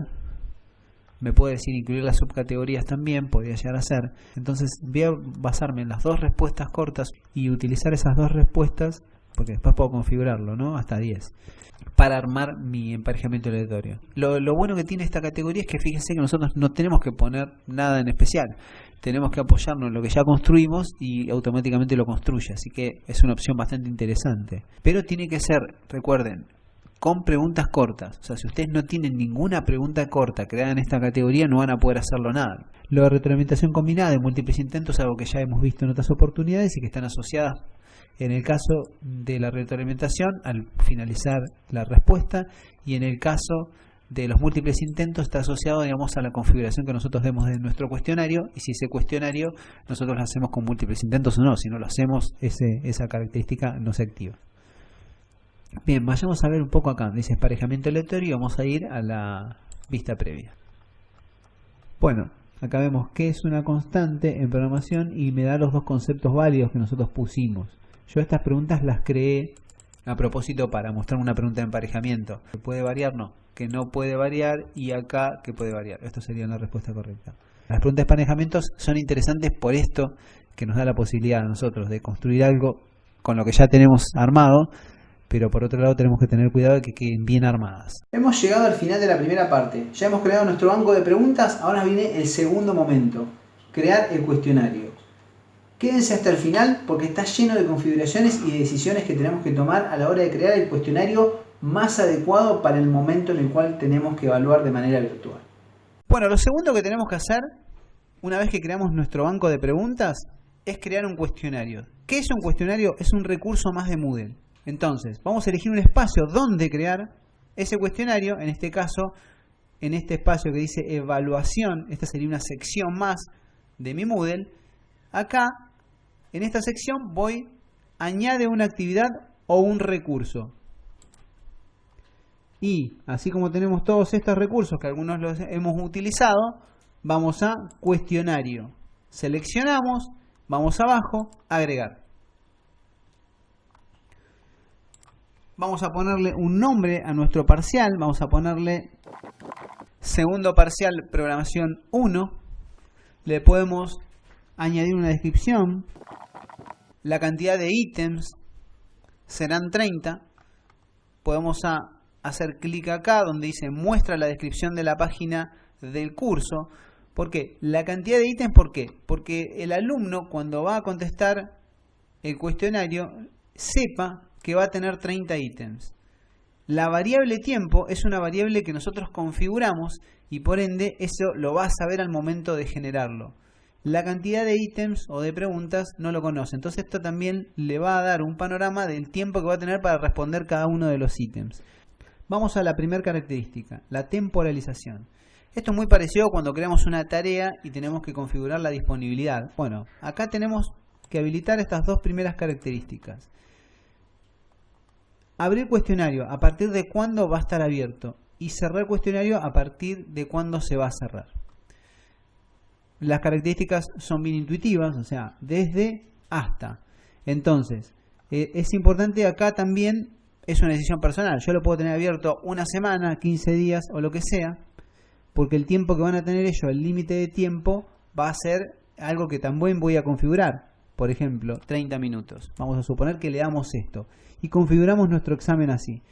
me puede decir incluir las subcategorías también, podría llegar a ser. Entonces voy a basarme en las dos respuestas cortas y utilizar esas dos respuestas, porque después puedo configurarlo, ¿no? Hasta 10, para armar mi emparejamiento aleatorio. Lo bueno que tiene esta categoría es que fíjense que nosotros no tenemos que poner nada en especial. Tenemos que apoyarnos en lo que ya construimos y automáticamente lo construye. Así que es una opción bastante interesante. Pero tiene que ser, recuerden, con preguntas cortas. O sea, si ustedes no tienen ninguna pregunta corta creada en esta categoría, no van a poder hacerlo nada. Lo de retroalimentación combinada de múltiples intentos es algo que ya hemos visto en otras oportunidades y que están asociadas en el caso de la retroalimentación al finalizar la respuesta, y en el caso de los múltiples intentos está asociado, digamos, a la configuración que nosotros demos de nuestro cuestionario, y si ese cuestionario nosotros lo hacemos con múltiples intentos o no. Si no lo hacemos, esa característica no se activa. Bien, vayamos a ver un poco acá. Dice emparejamiento aleatorio y vamos a ir a la vista previa. Bueno, acá vemos que es una constante en programación y me da los dos conceptos válidos que nosotros pusimos. Yo estas preguntas las creé a propósito para mostrar una pregunta de emparejamiento. ¿Que puede variar? No. Que no puede variar, y acá que puede variar. Esto sería la respuesta correcta. Las preguntas de emparejamientos son interesantes por esto, que nos da la posibilidad a nosotros de construir algo con lo que ya tenemos armado, pero por otro lado tenemos que tener cuidado de que queden bien armadas. Hemos llegado al final de la primera parte. Ya hemos creado nuestro banco de preguntas. Ahora viene el segundo momento: crear el cuestionario. Quédense hasta el final porque está lleno de configuraciones y de decisiones que tenemos que tomar a la hora de crear el cuestionario más adecuado para el momento en el cual tenemos que evaluar de manera virtual. Bueno, lo segundo que tenemos que hacer, una vez que creamos nuestro banco de preguntas, es crear un cuestionario. ¿Qué es un cuestionario? Es un recurso más de Moodle. Entonces, vamos a elegir un espacio donde crear ese cuestionario. En este caso, en este espacio que dice evaluación, esta sería una sección más de mi Moodle. Acá, en esta sección, voy a añadir una actividad o un recurso. Y así como tenemos todos estos recursos que algunos los hemos utilizado, vamos a cuestionario. Seleccionamos, vamos abajo, agregar. Vamos a ponerle un nombre a nuestro parcial. Vamos a ponerle segundo parcial programación 1. Le podemos añadir una descripción. La cantidad de ítems serán 30. Podemos hacer clic acá donde dice muestra la descripción de la página del curso. ¿Por qué? La cantidad de ítems, ¿por qué? Porque el alumno, cuando va a contestar el cuestionario, sepa que va a tener 30 ítems. La variable tiempo es una variable que nosotros configuramos y por ende eso lo va a saber al momento de generarlo. La cantidad de ítems o de preguntas no lo conoce. Entonces esto también le va a dar un panorama del tiempo que va a tener para responder cada uno de los ítems. Vamos a la primera característica, la temporalización. Esto es muy parecido a cuando creamos una tarea y tenemos que configurar la disponibilidad. Bueno, acá tenemos que habilitar estas dos primeras características. Abrir cuestionario, a partir de cuándo va a estar abierto, y cerrar cuestionario a partir de cuándo se va a cerrar. Las características son bien intuitivas, o sea, desde hasta. Entonces, es importante acá también, es una decisión personal. Yo lo puedo tener abierto una semana, 15 días o lo que sea, porque el tiempo que van a tener ellos, el límite de tiempo, va a ser algo que también voy a configurar. por ejemplo, 30 minutos. Vamos a suponer que le damos esto y configuramos nuestro examen así.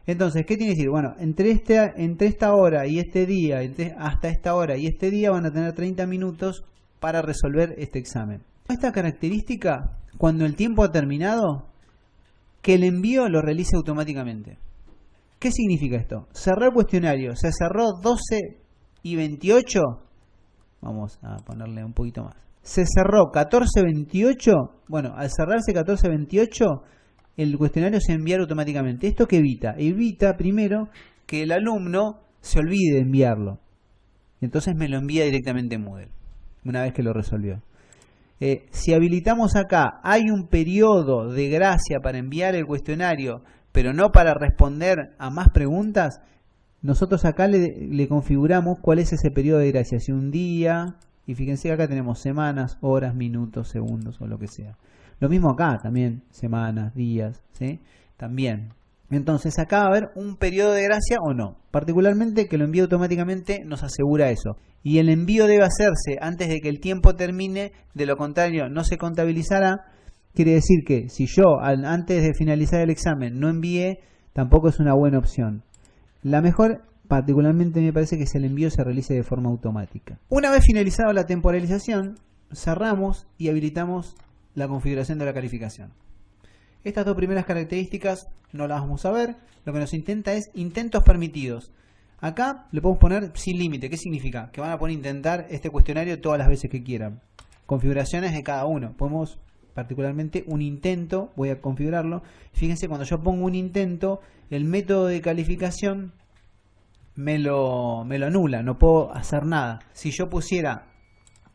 Entonces, ¿qué tiene que decir? Bueno, entre esta hora y este día, hasta esta hora y este día van a tener 30 minutos para resolver este examen. Esta característica, cuando el tiempo ha terminado, que el envío lo realice automáticamente. ¿Qué significa esto? Cerrar cuestionario. Se cerró 12:28. Vamos a ponerle un poquito más. Se cerró 14:28. Bueno, al cerrarse 14:28, el cuestionario se envía automáticamente. ¿Esto qué evita? Evita primero que el alumno se olvide de enviarlo. Y entonces me lo envía directamente en Moodle, una vez que lo resolvió. Si habilitamos acá, hay un periodo de gracia para enviar el cuestionario, pero no para responder a más preguntas. Nosotros acá le configuramos cuál es ese periodo de gracia. Si un día, y fíjense que acá tenemos semanas, horas, minutos, segundos o lo que sea. Lo mismo acá también, semanas, días, ¿sí? También. Entonces acá va a haber un periodo de gracia o no. Particularmente que lo envíe automáticamente nos asegura eso. Y el envío debe hacerse antes de que el tiempo termine, de lo contrario no se contabilizará. Quiere decir que si yo antes de finalizar el examen no envié, tampoco es una buena opción. La mejor, particularmente me parece, que el envío se realice de forma automática. Una vez finalizada la temporalización, cerramos y habilitamos la configuración de la calificación. Estas dos primeras características no las vamos a ver. Lo que nos intenta es intentos permitidos. Acá le podemos poner sin límite. ¿Qué significa? Que van a poder intentar este cuestionario todas las veces que quieran. Configuraciones de cada uno. Podemos, particularmente, un intento, voy a configurarlo. Fíjense, cuando yo pongo un intento, el método de calificación me lo anula. No puedo hacer nada. Si yo pusiera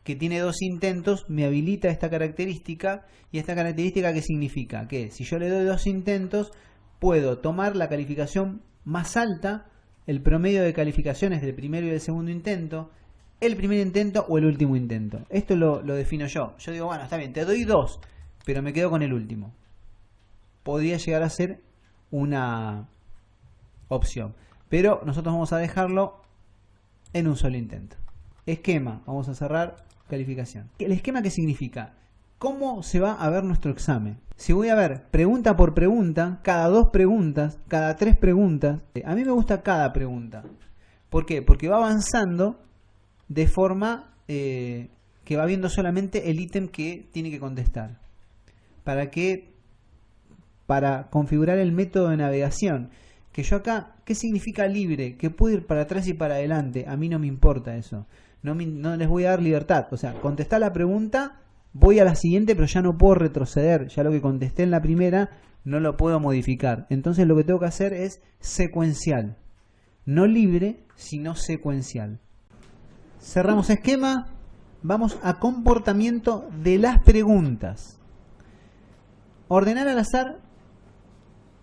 que tiene 2 intentos, me habilita esta característica. ¿Y esta característica qué significa? Que si yo le doy 2 intentos, puedo tomar la calificación más alta, el promedio de calificaciones del primero y del segundo intento, el primer intento o el último intento. Esto lo defino yo. Yo digo, bueno, está bien, te doy 2, pero me quedo con el último. Podría llegar a ser una opción. Pero nosotros vamos a dejarlo en un solo intento. Esquema, vamos a cerrar calificación. ¿El esquema qué significa? ¿Cómo se va a ver nuestro examen? Si voy a ver pregunta por pregunta, cada 2 preguntas, cada 3 preguntas. A mí me gusta cada pregunta. ¿Por qué? Porque va avanzando de forma que va viendo solamente el ítem que tiene que contestar. ¿Para qué? Para configurar el método de navegación. Que yo acá, ¿qué significa libre? Que puedo ir para atrás y para adelante. A mí no me importa eso. No les voy a dar libertad. O sea, contestar la pregunta, voy a la siguiente, pero ya no puedo retroceder. Ya lo que contesté en la primera no lo puedo modificar. Entonces lo que tengo que hacer es secuencial. No libre, sino secuencial. Cerramos esquema. Vamos a comportamiento de las preguntas. Ordenar al azar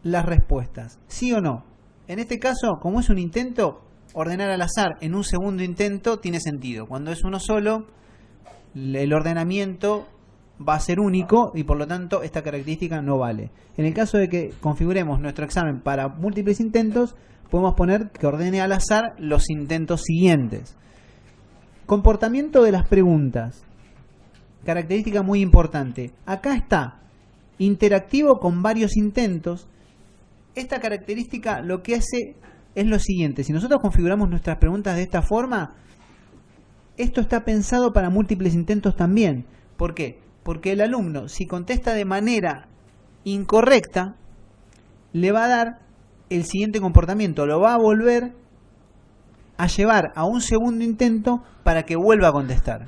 las respuestas. ¿Sí o no? En este caso, como es un intento, ordenar al azar en un segundo intento tiene sentido. Cuando es uno solo, el ordenamiento va a ser único y por lo tanto esta característica no vale. En el caso de que configuremos nuestro examen para múltiples intentos, podemos poner que ordene al azar los intentos siguientes. Comportamiento de las preguntas. Característica muy importante. Acá está interactivo con varios intentos. Esta característica lo que hace es lo siguiente. Si nosotros configuramos nuestras preguntas de esta forma, esto está pensado para múltiples intentos también. ¿Por qué? Porque el alumno, si contesta de manera incorrecta, le va a dar el siguiente comportamiento. Lo va a volver a llevar a un segundo intento para que vuelva a contestar.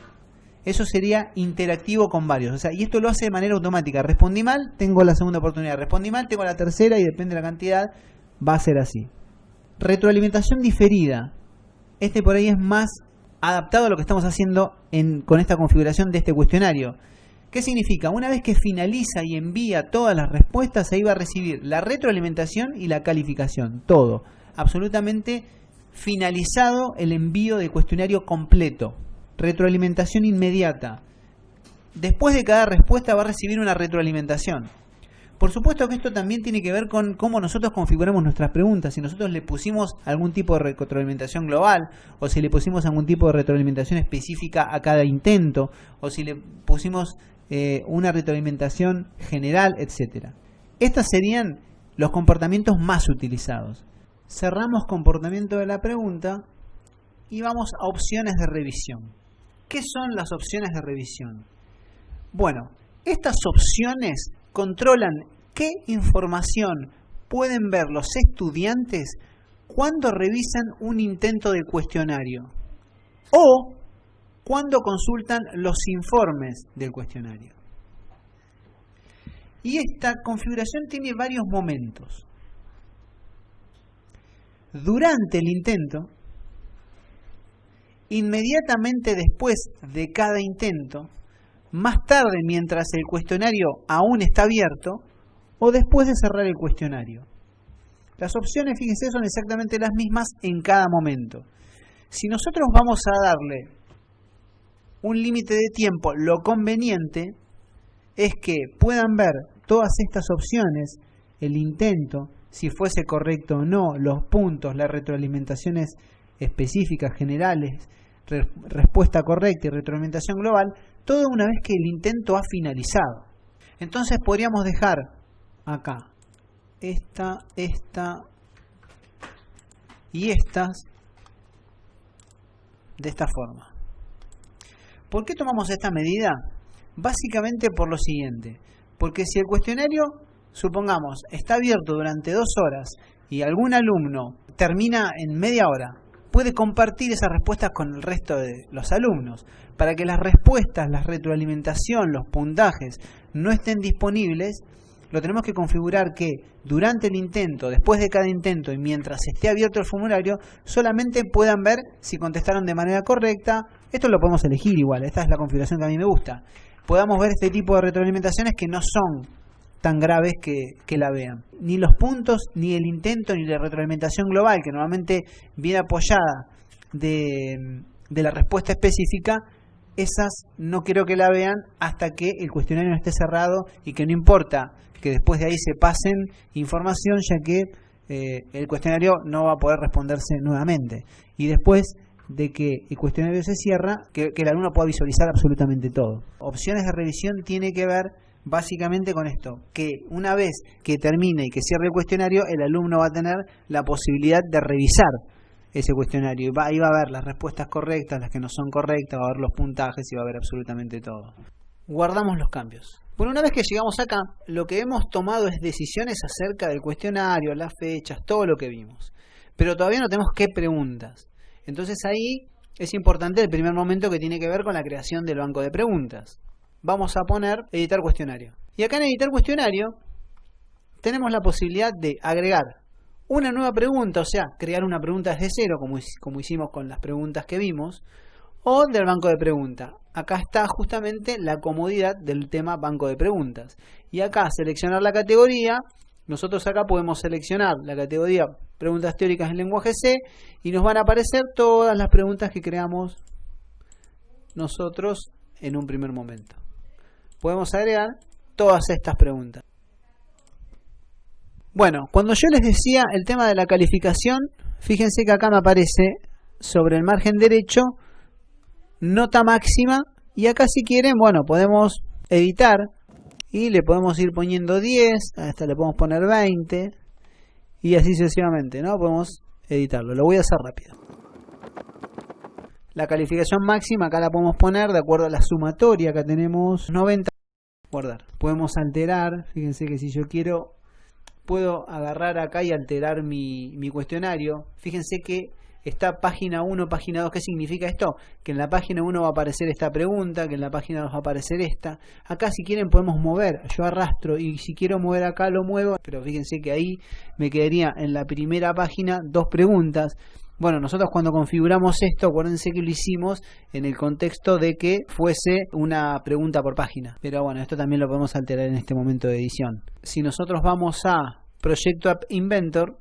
Eso sería interactivo con varios. O sea, y esto lo hace de manera automática. Respondí mal, tengo la segunda oportunidad. Respondí mal, tengo la tercera y depende de la cantidad, va a ser así. Retroalimentación diferida. Este por ahí es más adaptado a lo que estamos haciendo con esta configuración de este cuestionario. ¿Qué significa? Una vez que finaliza y envía todas las respuestas, ahí va a recibir la retroalimentación y la calificación. Todo. Absolutamente finalizado el envío del cuestionario completo. Retroalimentación inmediata. Después de cada respuesta va a recibir una retroalimentación. Por supuesto que esto también tiene que ver con cómo nosotros configuramos nuestras preguntas. Si nosotros le pusimos algún tipo de retroalimentación global, o si le pusimos algún tipo de retroalimentación específica a cada intento, o si le pusimos una retroalimentación general, etc. Estos serían los comportamientos más utilizados. Cerramos comportamiento de la pregunta y vamos a opciones de revisión. ¿Qué son las opciones de revisión? Bueno, estas opciones controlan qué información pueden ver los estudiantes cuando revisan un intento de cuestionario o cuando consultan los informes del cuestionario. Y esta configuración tiene varios momentos. Durante el intento, inmediatamente después de cada intento, más tarde mientras el cuestionario aún está abierto, o después de cerrar el cuestionario. Las opciones, fíjense, son exactamente las mismas en cada momento. Si nosotros vamos a darle un límite de tiempo, lo conveniente es que puedan ver todas estas opciones, el intento, si fuese correcto o no, los puntos, las retroalimentaciones específicas, generales, respuesta correcta y retroalimentación global, todo una vez que el intento ha finalizado. Entonces podríamos dejar acá esta y estas de esta forma. ¿Por qué tomamos esta medida? Básicamente por lo siguiente, porque si el cuestionario, supongamos, está abierto durante 2 horas y algún alumno termina en media hora, puede compartir esas respuestas con el resto de los alumnos. Para que las respuestas, la retroalimentación, los puntajes no estén disponibles, lo tenemos que configurar que durante el intento, después de cada intento y mientras esté abierto el formulario, solamente puedan ver si contestaron de manera correcta. Esto lo podemos elegir igual, esta es la configuración que a mí me gusta. Podamos ver este tipo de retroalimentaciones que no son tan graves que la vean. Ni los puntos, ni el intento, ni la retroalimentación global, que normalmente viene apoyada de la respuesta específica, esas no quiero que la vean hasta que el cuestionario no esté cerrado y que no importa que después de ahí se pasen información, ya que el cuestionario no va a poder responderse nuevamente. Y después de que el cuestionario se cierra, que el alumno pueda visualizar absolutamente todo. Opciones de revisión tiene que ver básicamente con esto, que una vez que termine y que cierre el cuestionario, el alumno va a tener la posibilidad de revisar ese cuestionario y ahí va a ver las respuestas correctas, las que no son correctas, va a ver los puntajes y va a ver absolutamente todo. Guardamos los cambios. Bueno, una vez que llegamos acá, lo que hemos tomado es decisiones acerca del cuestionario, las fechas, todo lo que vimos. Pero todavía no tenemos qué preguntas. Entonces ahí es importante el primer momento que tiene que ver con la creación del banco de preguntas. Vamos a poner editar cuestionario. Y acá en editar cuestionario tenemos la posibilidad de agregar una nueva pregunta, o sea, crear una pregunta desde cero, como hicimos con las preguntas que vimos, o del banco de preguntas. Acá está justamente la comodidad del tema banco de preguntas. Y acá seleccionar la categoría. Nosotros acá podemos seleccionar la categoría preguntas teóricas en lenguaje C y nos van a aparecer todas las preguntas que creamos nosotros en un primer momento. Podemos agregar todas estas preguntas. Bueno, cuando yo les decía el tema de la calificación, fíjense que acá me aparece sobre el margen derecho nota máxima y acá si quieren, bueno, podemos editar y le podemos ir poniendo 10, a esta le podemos poner 20 y así sucesivamente, ¿no? Podemos editarlo, lo voy a hacer rápido. La calificación máxima acá la podemos poner de acuerdo a la sumatoria, acá tenemos 90, guardar. Podemos alterar, fíjense que si yo quiero, puedo agarrar acá y alterar mi cuestionario. Fíjense que está página 1, página 2. ¿Qué significa esto? Que en la página 1 va a aparecer esta pregunta, que en la página 2 va a aparecer esta. Acá si quieren podemos mover, yo arrastro y si quiero mover acá lo muevo, pero fíjense que ahí me quedaría en la primera página 2 preguntas. Bueno, nosotros cuando configuramos esto, acuérdense que lo hicimos en el contexto de que fuese una pregunta por página. Pero bueno, esto también lo podemos alterar en este momento de edición. Si nosotros vamos a Proyecto App Inventor,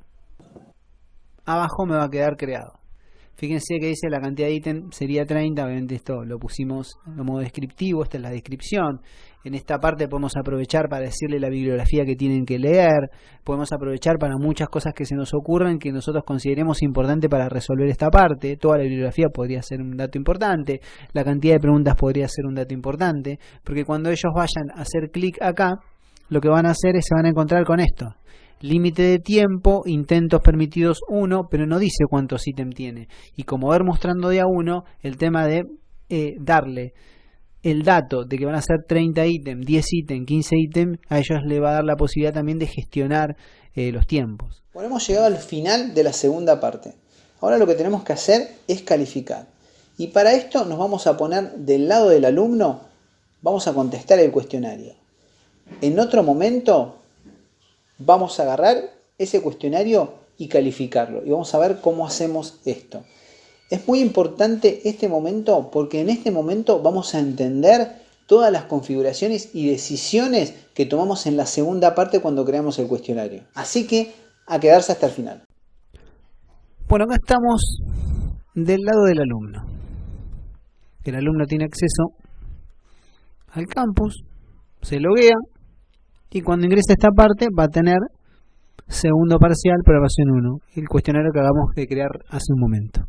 abajo me va a quedar creado. Fíjense que dice la cantidad de ítem sería 30, obviamente esto lo pusimos en modo descriptivo, esta es la descripción. En esta parte podemos aprovechar para decirle la bibliografía que tienen que leer, podemos aprovechar para muchas cosas que se nos ocurran que nosotros consideremos importante para resolver esta parte. Toda la bibliografía podría ser un dato importante, la cantidad de preguntas podría ser un dato importante, porque cuando ellos vayan a hacer clic acá, lo que van a hacer es se van a encontrar con esto. Límite de tiempo, intentos permitidos 1, pero no dice cuántos ítems tiene. Y como ver mostrando de a uno, el tema de darle el dato de que van a ser 30 ítems, 10 ítems, 15 ítems, a ellos les va a dar la posibilidad también de gestionar los tiempos. Bueno, hemos llegado al final de la segunda parte. Ahora lo que tenemos que hacer es calificar. Y para esto nos vamos a poner del lado del alumno, vamos a contestar el cuestionario. En otro momento vamos a agarrar ese cuestionario y calificarlo. Y vamos a ver cómo hacemos esto. Es muy importante este momento porque en este momento vamos a entender todas las configuraciones y decisiones que tomamos en la segunda parte cuando creamos el cuestionario. Así que a quedarse hasta el final. Bueno, acá estamos del lado del alumno. El alumno tiene acceso al campus, se loguea y cuando ingrese a esta parte va a tener segundo parcial, prueba-versión 1, el cuestionario que acabamos de crear hace un momento.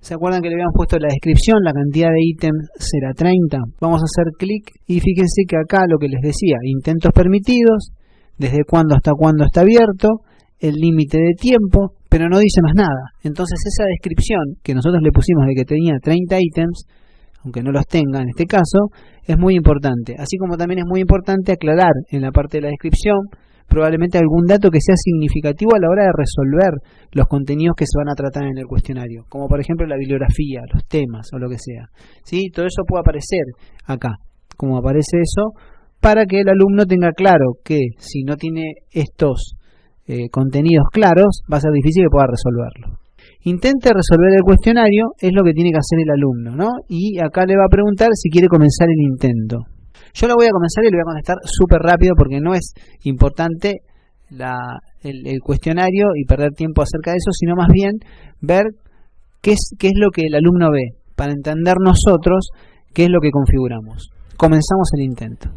¿Se acuerdan que le habíamos puesto en la descripción? La cantidad de ítems será 30. Vamos a hacer clic y fíjense que acá lo que les decía, intentos permitidos, desde cuándo hasta cuándo está abierto, el límite de tiempo, pero no dice más nada. Entonces esa descripción que nosotros le pusimos de que tenía 30 ítems, aunque no los tenga en este caso, es muy importante. Así como también es muy importante aclarar en la parte de la descripción probablemente algún dato que sea significativo a la hora de resolver los contenidos que se van a tratar en el cuestionario, como por ejemplo la bibliografía, los temas o lo que sea. ¿Sí? Todo eso puede aparecer acá, como aparece eso, para que el alumno tenga claro que si no tiene estos contenidos claros, va a ser difícil que pueda resolverlo. Intente resolver el cuestionario, es lo que tiene que hacer el alumno, ¿no? Y acá le va a preguntar si quiere comenzar el intento. Yo lo voy a comenzar y lo voy a contestar súper rápido porque no es importante el cuestionario y perder tiempo acerca de eso, sino más bien ver qué es lo que el alumno ve, para entender nosotros qué es lo que configuramos. Comenzamos el intento.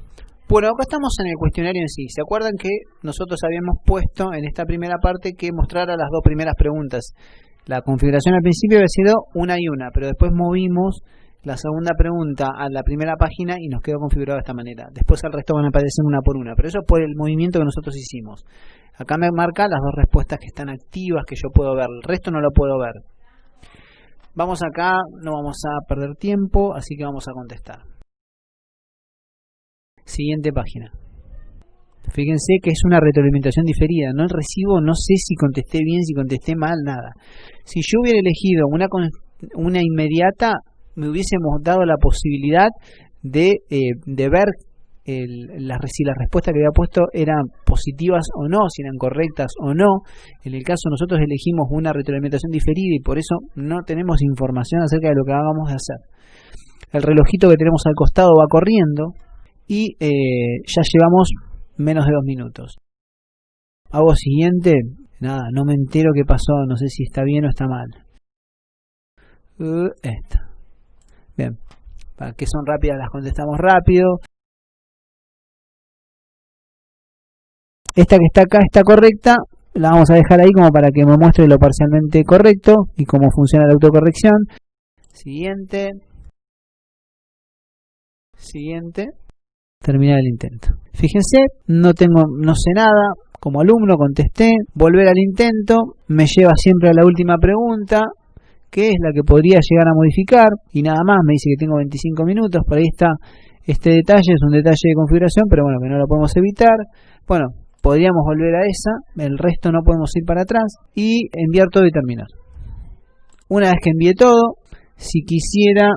Bueno, acá estamos en el cuestionario en sí. ¿Se acuerdan que nosotros habíamos puesto en esta primera parte que mostrara las dos primeras preguntas? La configuración al principio había sido una y una, pero después movimos la segunda pregunta a la primera página y nos quedó configurado de esta manera. Después el resto van a aparecer una por una, pero eso es por el movimiento que nosotros hicimos. Acá me marca las dos respuestas que están activas que yo puedo ver, el resto no lo puedo ver. Vamos acá, no vamos a perder tiempo, así que vamos a contestar. Siguiente página. Fíjense que es una retroalimentación diferida, no el recibo, no sé si contesté bien, si contesté mal, nada. Si yo hubiera elegido una inmediata, me hubiésemos dado la posibilidad de ver si las respuestas que había puesto eran positivas o no, si eran correctas o no. En el caso nosotros elegimos una retroalimentación diferida y por eso no tenemos información acerca de lo que acabamos de hacer. El relojito que tenemos al costado va corriendo y ya llevamos menos de 2 minutos. Hago siguiente, nada, no me entero qué pasó, no sé si está bien o está mal. Esta. Bien, para que son rápidas las contestamos rápido. Esta que está acá está correcta, la vamos a dejar ahí como para que me muestre lo parcialmente correcto y cómo funciona la autocorrección. Siguiente. Siguiente. Terminar el intento. Fíjense, no sé nada, como alumno contesté, volver al intento, me lleva siempre a la última pregunta, que es la que podría llegar a modificar, y nada más, me dice que tengo 25 minutos, por ahí está este detalle, es un detalle de configuración, pero bueno, que no lo podemos evitar. Bueno, podríamos volver a esa, el resto no podemos ir para atrás, y enviar todo y terminar. Una vez que envíe todo, si quisiera,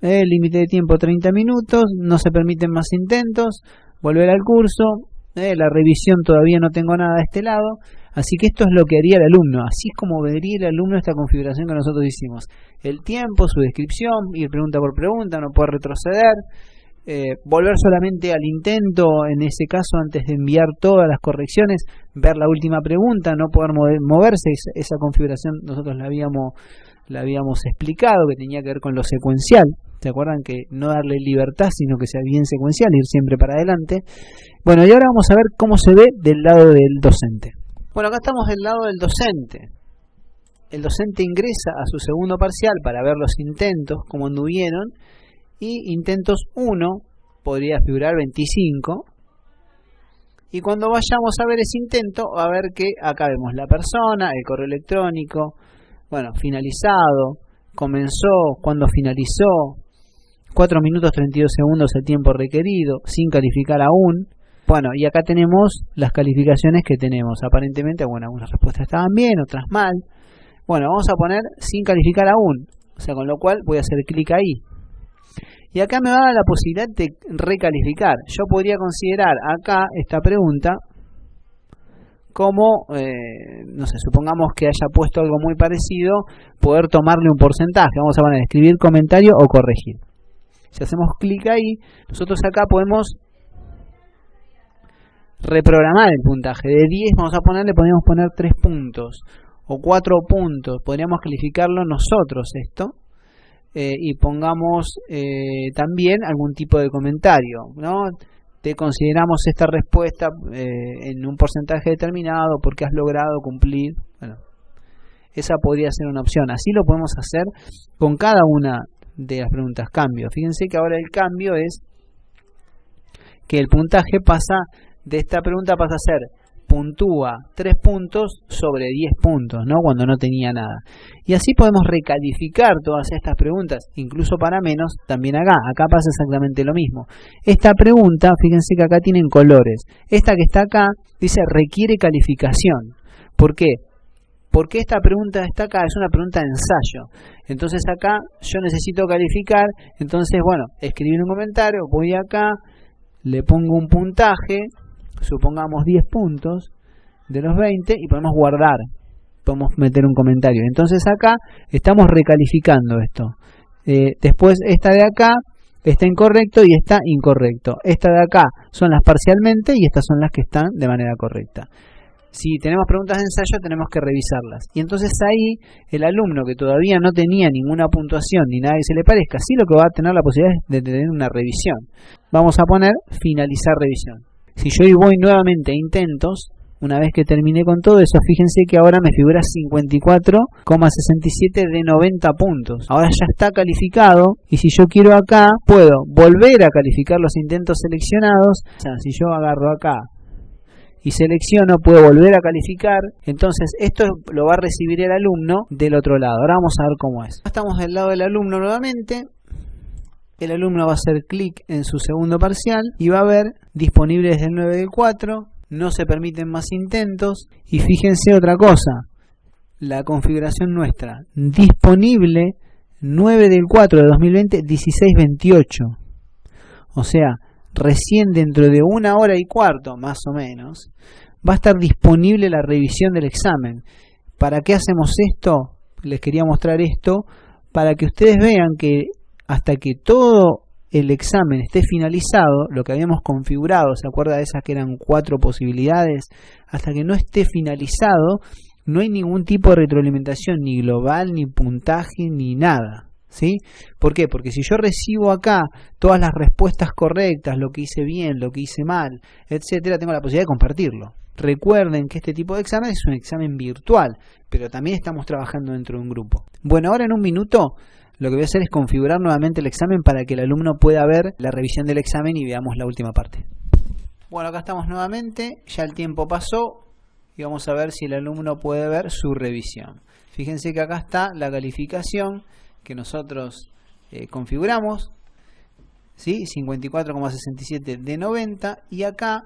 el límite de tiempo 30 minutos, no se permiten más intentos, volver al curso, la revisión todavía no tengo nada de este lado, así que esto es lo que haría el alumno, así es como vería el alumno esta configuración que nosotros hicimos. El tiempo, su descripción, ir pregunta por pregunta, no puede retroceder, volver solamente al intento, en ese caso antes de enviar todas las correcciones, ver la última pregunta, no poder moverse. Esa configuración nosotros la habíamos explicado, que tenía que ver con lo secuencial. ¿Se acuerdan? Que no darle libertad, sino que sea bien secuencial, ir siempre para adelante. Bueno, y ahora vamos a ver cómo se ve del lado del docente. Bueno, acá estamos del lado del docente. El docente ingresa a su segundo parcial para ver los intentos, cómo anduvieron, y intentos 1 podría figurar 25. Y cuando vayamos a ver ese intento, va a ver que acá vemos la persona, el correo electrónico, bueno, finalizado, comenzó, cuando finalizó, 4 minutos 32 segundos el tiempo requerido, sin calificar aún. Bueno, y acá tenemos las calificaciones que tenemos. Aparentemente, bueno, algunas respuestas estaban bien, otras mal. Bueno, vamos a poner sin calificar aún, o sea, con lo cual voy a hacer clic ahí. Y acá me va a dar la posibilidad de recalificar. Yo podría considerar acá esta pregunta como, no sé, supongamos que haya puesto algo muy parecido, poder tomarle un porcentaje. Vamos a poner escribir comentario o corregir. Si hacemos clic ahí, nosotros acá podemos reprogramar el puntaje. De 10 podríamos poner 3 puntos o 4 puntos. Podríamos calificarlo nosotros esto. Y pongamos también algún tipo de comentario, ¿no? Te consideramos esta respuesta en un porcentaje determinado porque has logrado cumplir. Bueno, esa podría ser una opción. Así lo podemos hacer con cada una de las preguntas cambio. Fíjense que ahora el cambio es que el puntaje pasa de esta pregunta pasa a ser puntúa 3 puntos sobre 10 puntos, ¿no? Cuando no tenía nada. Y así podemos recalificar todas estas preguntas, incluso para menos, también acá. Acá pasa exactamente lo mismo. Esta pregunta, fíjense que acá tienen colores. Esta que está acá dice requiere calificación. ¿Por qué? Porque esta pregunta está acá, es una pregunta de ensayo. Entonces acá yo necesito calificar, entonces bueno, escribir un comentario, voy acá, le pongo un puntaje, supongamos 10 puntos de los 20 y podemos guardar, podemos meter un comentario. Entonces acá estamos recalificando esto. Después esta de acá está incorrecto y está incorrecto. Esta de acá son las parcialmente y estas son las que están de manera correcta. Si tenemos preguntas de ensayo tenemos que revisarlas. Y entonces ahí el alumno que todavía no tenía ninguna puntuación ni nada que se le parezca, sí lo que va a tener la posibilidad es de tener una revisión. Vamos a poner finalizar revisión. Si yo voy nuevamente a intentos, una vez que terminé con todo eso, fíjense que ahora me figura 54,67 de 90 puntos. Ahora ya está calificado y si yo quiero acá, puedo volver a calificar los intentos seleccionados. O sea, si yo agarro acá y selecciono, puedo volver a calificar. Entonces esto lo va a recibir el alumno del otro lado. Ahora vamos a ver cómo es. Estamos del lado del alumno nuevamente. El alumno va a hacer clic en su segundo parcial y va a ver disponible desde el 9 del 4, no se permiten más intentos. Y fíjense otra cosa, la configuración nuestra, disponible 9 del 4 de 2020, 16:28. O sea, recién dentro de 1 hora y cuarto, más o menos, va a estar disponible la revisión del examen. ¿Para qué hacemos esto? Les quería mostrar esto para que ustedes vean que hasta que todo el examen esté finalizado, lo que habíamos configurado, ¿se acuerda de esas que eran 4 posibilidades? Hasta que no esté finalizado, no hay ningún tipo de retroalimentación, ni global, ni puntaje, ni nada. ¿Sí? ¿Por qué? Porque si yo recibo acá todas las respuestas correctas, lo que hice bien, lo que hice mal, etcétera, tengo la posibilidad de compartirlo. Recuerden que este tipo de examen es un examen virtual, pero también estamos trabajando dentro de un grupo. Bueno, ahora en un minuto lo que voy a hacer es configurar nuevamente el examen para que el alumno pueda ver la revisión del examen y veamos la última parte. Bueno, acá estamos nuevamente, ya el tiempo pasó y vamos a ver si el alumno puede ver su revisión. Fíjense que acá está la calificación que nosotros configuramos, ¿sí? 54,67 de 90 y acá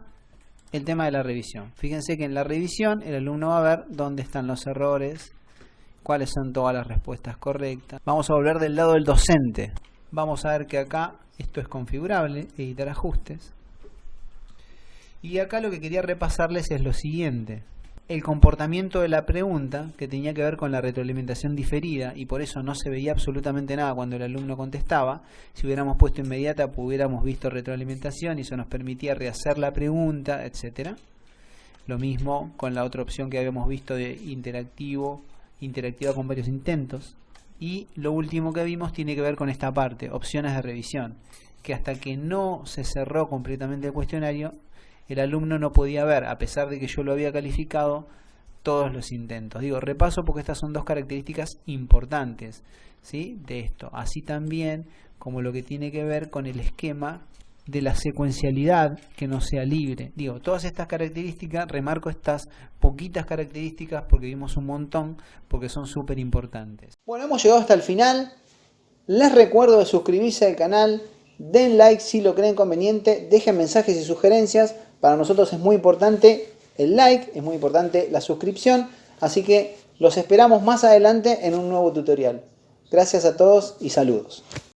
el tema de la revisión. Fíjense que en la revisión el alumno va a ver dónde están los errores, cuáles son todas las respuestas correctas. Vamos a volver del lado del docente. Vamos a ver que acá esto es configurable, editar ajustes. Y acá lo que quería repasarles es lo siguiente. el comportamiento de la pregunta, que tenía que ver con la retroalimentación diferida, y por eso no se veía absolutamente nada cuando el alumno contestaba. Si hubiéramos puesto inmediata, hubiéramos visto retroalimentación y eso nos permitía rehacer la pregunta, etcétera. Lo mismo con la otra opción que habíamos visto de interactiva con varios intentos. Y lo último que vimos tiene que ver con esta parte, opciones de revisión, que hasta que no se cerró completamente el cuestionario, el alumno no podía ver, a pesar de que yo lo había calificado, todos los intentos. Digo, repaso porque estas son dos características importantes, ¿sí?, de esto. Así también como lo que tiene que ver con el esquema de la secuencialidad, que no sea libre. Digo, todas estas características, remarco estas poquitas características porque vimos un montón, porque son súper importantes. Bueno, hemos llegado hasta el final. Les recuerdo de suscribirse al canal, den like si lo creen conveniente, dejen mensajes y sugerencias. Para nosotros es muy importante el like, es muy importante la suscripción, así que los esperamos más adelante en un nuevo tutorial. Gracias a todos y saludos.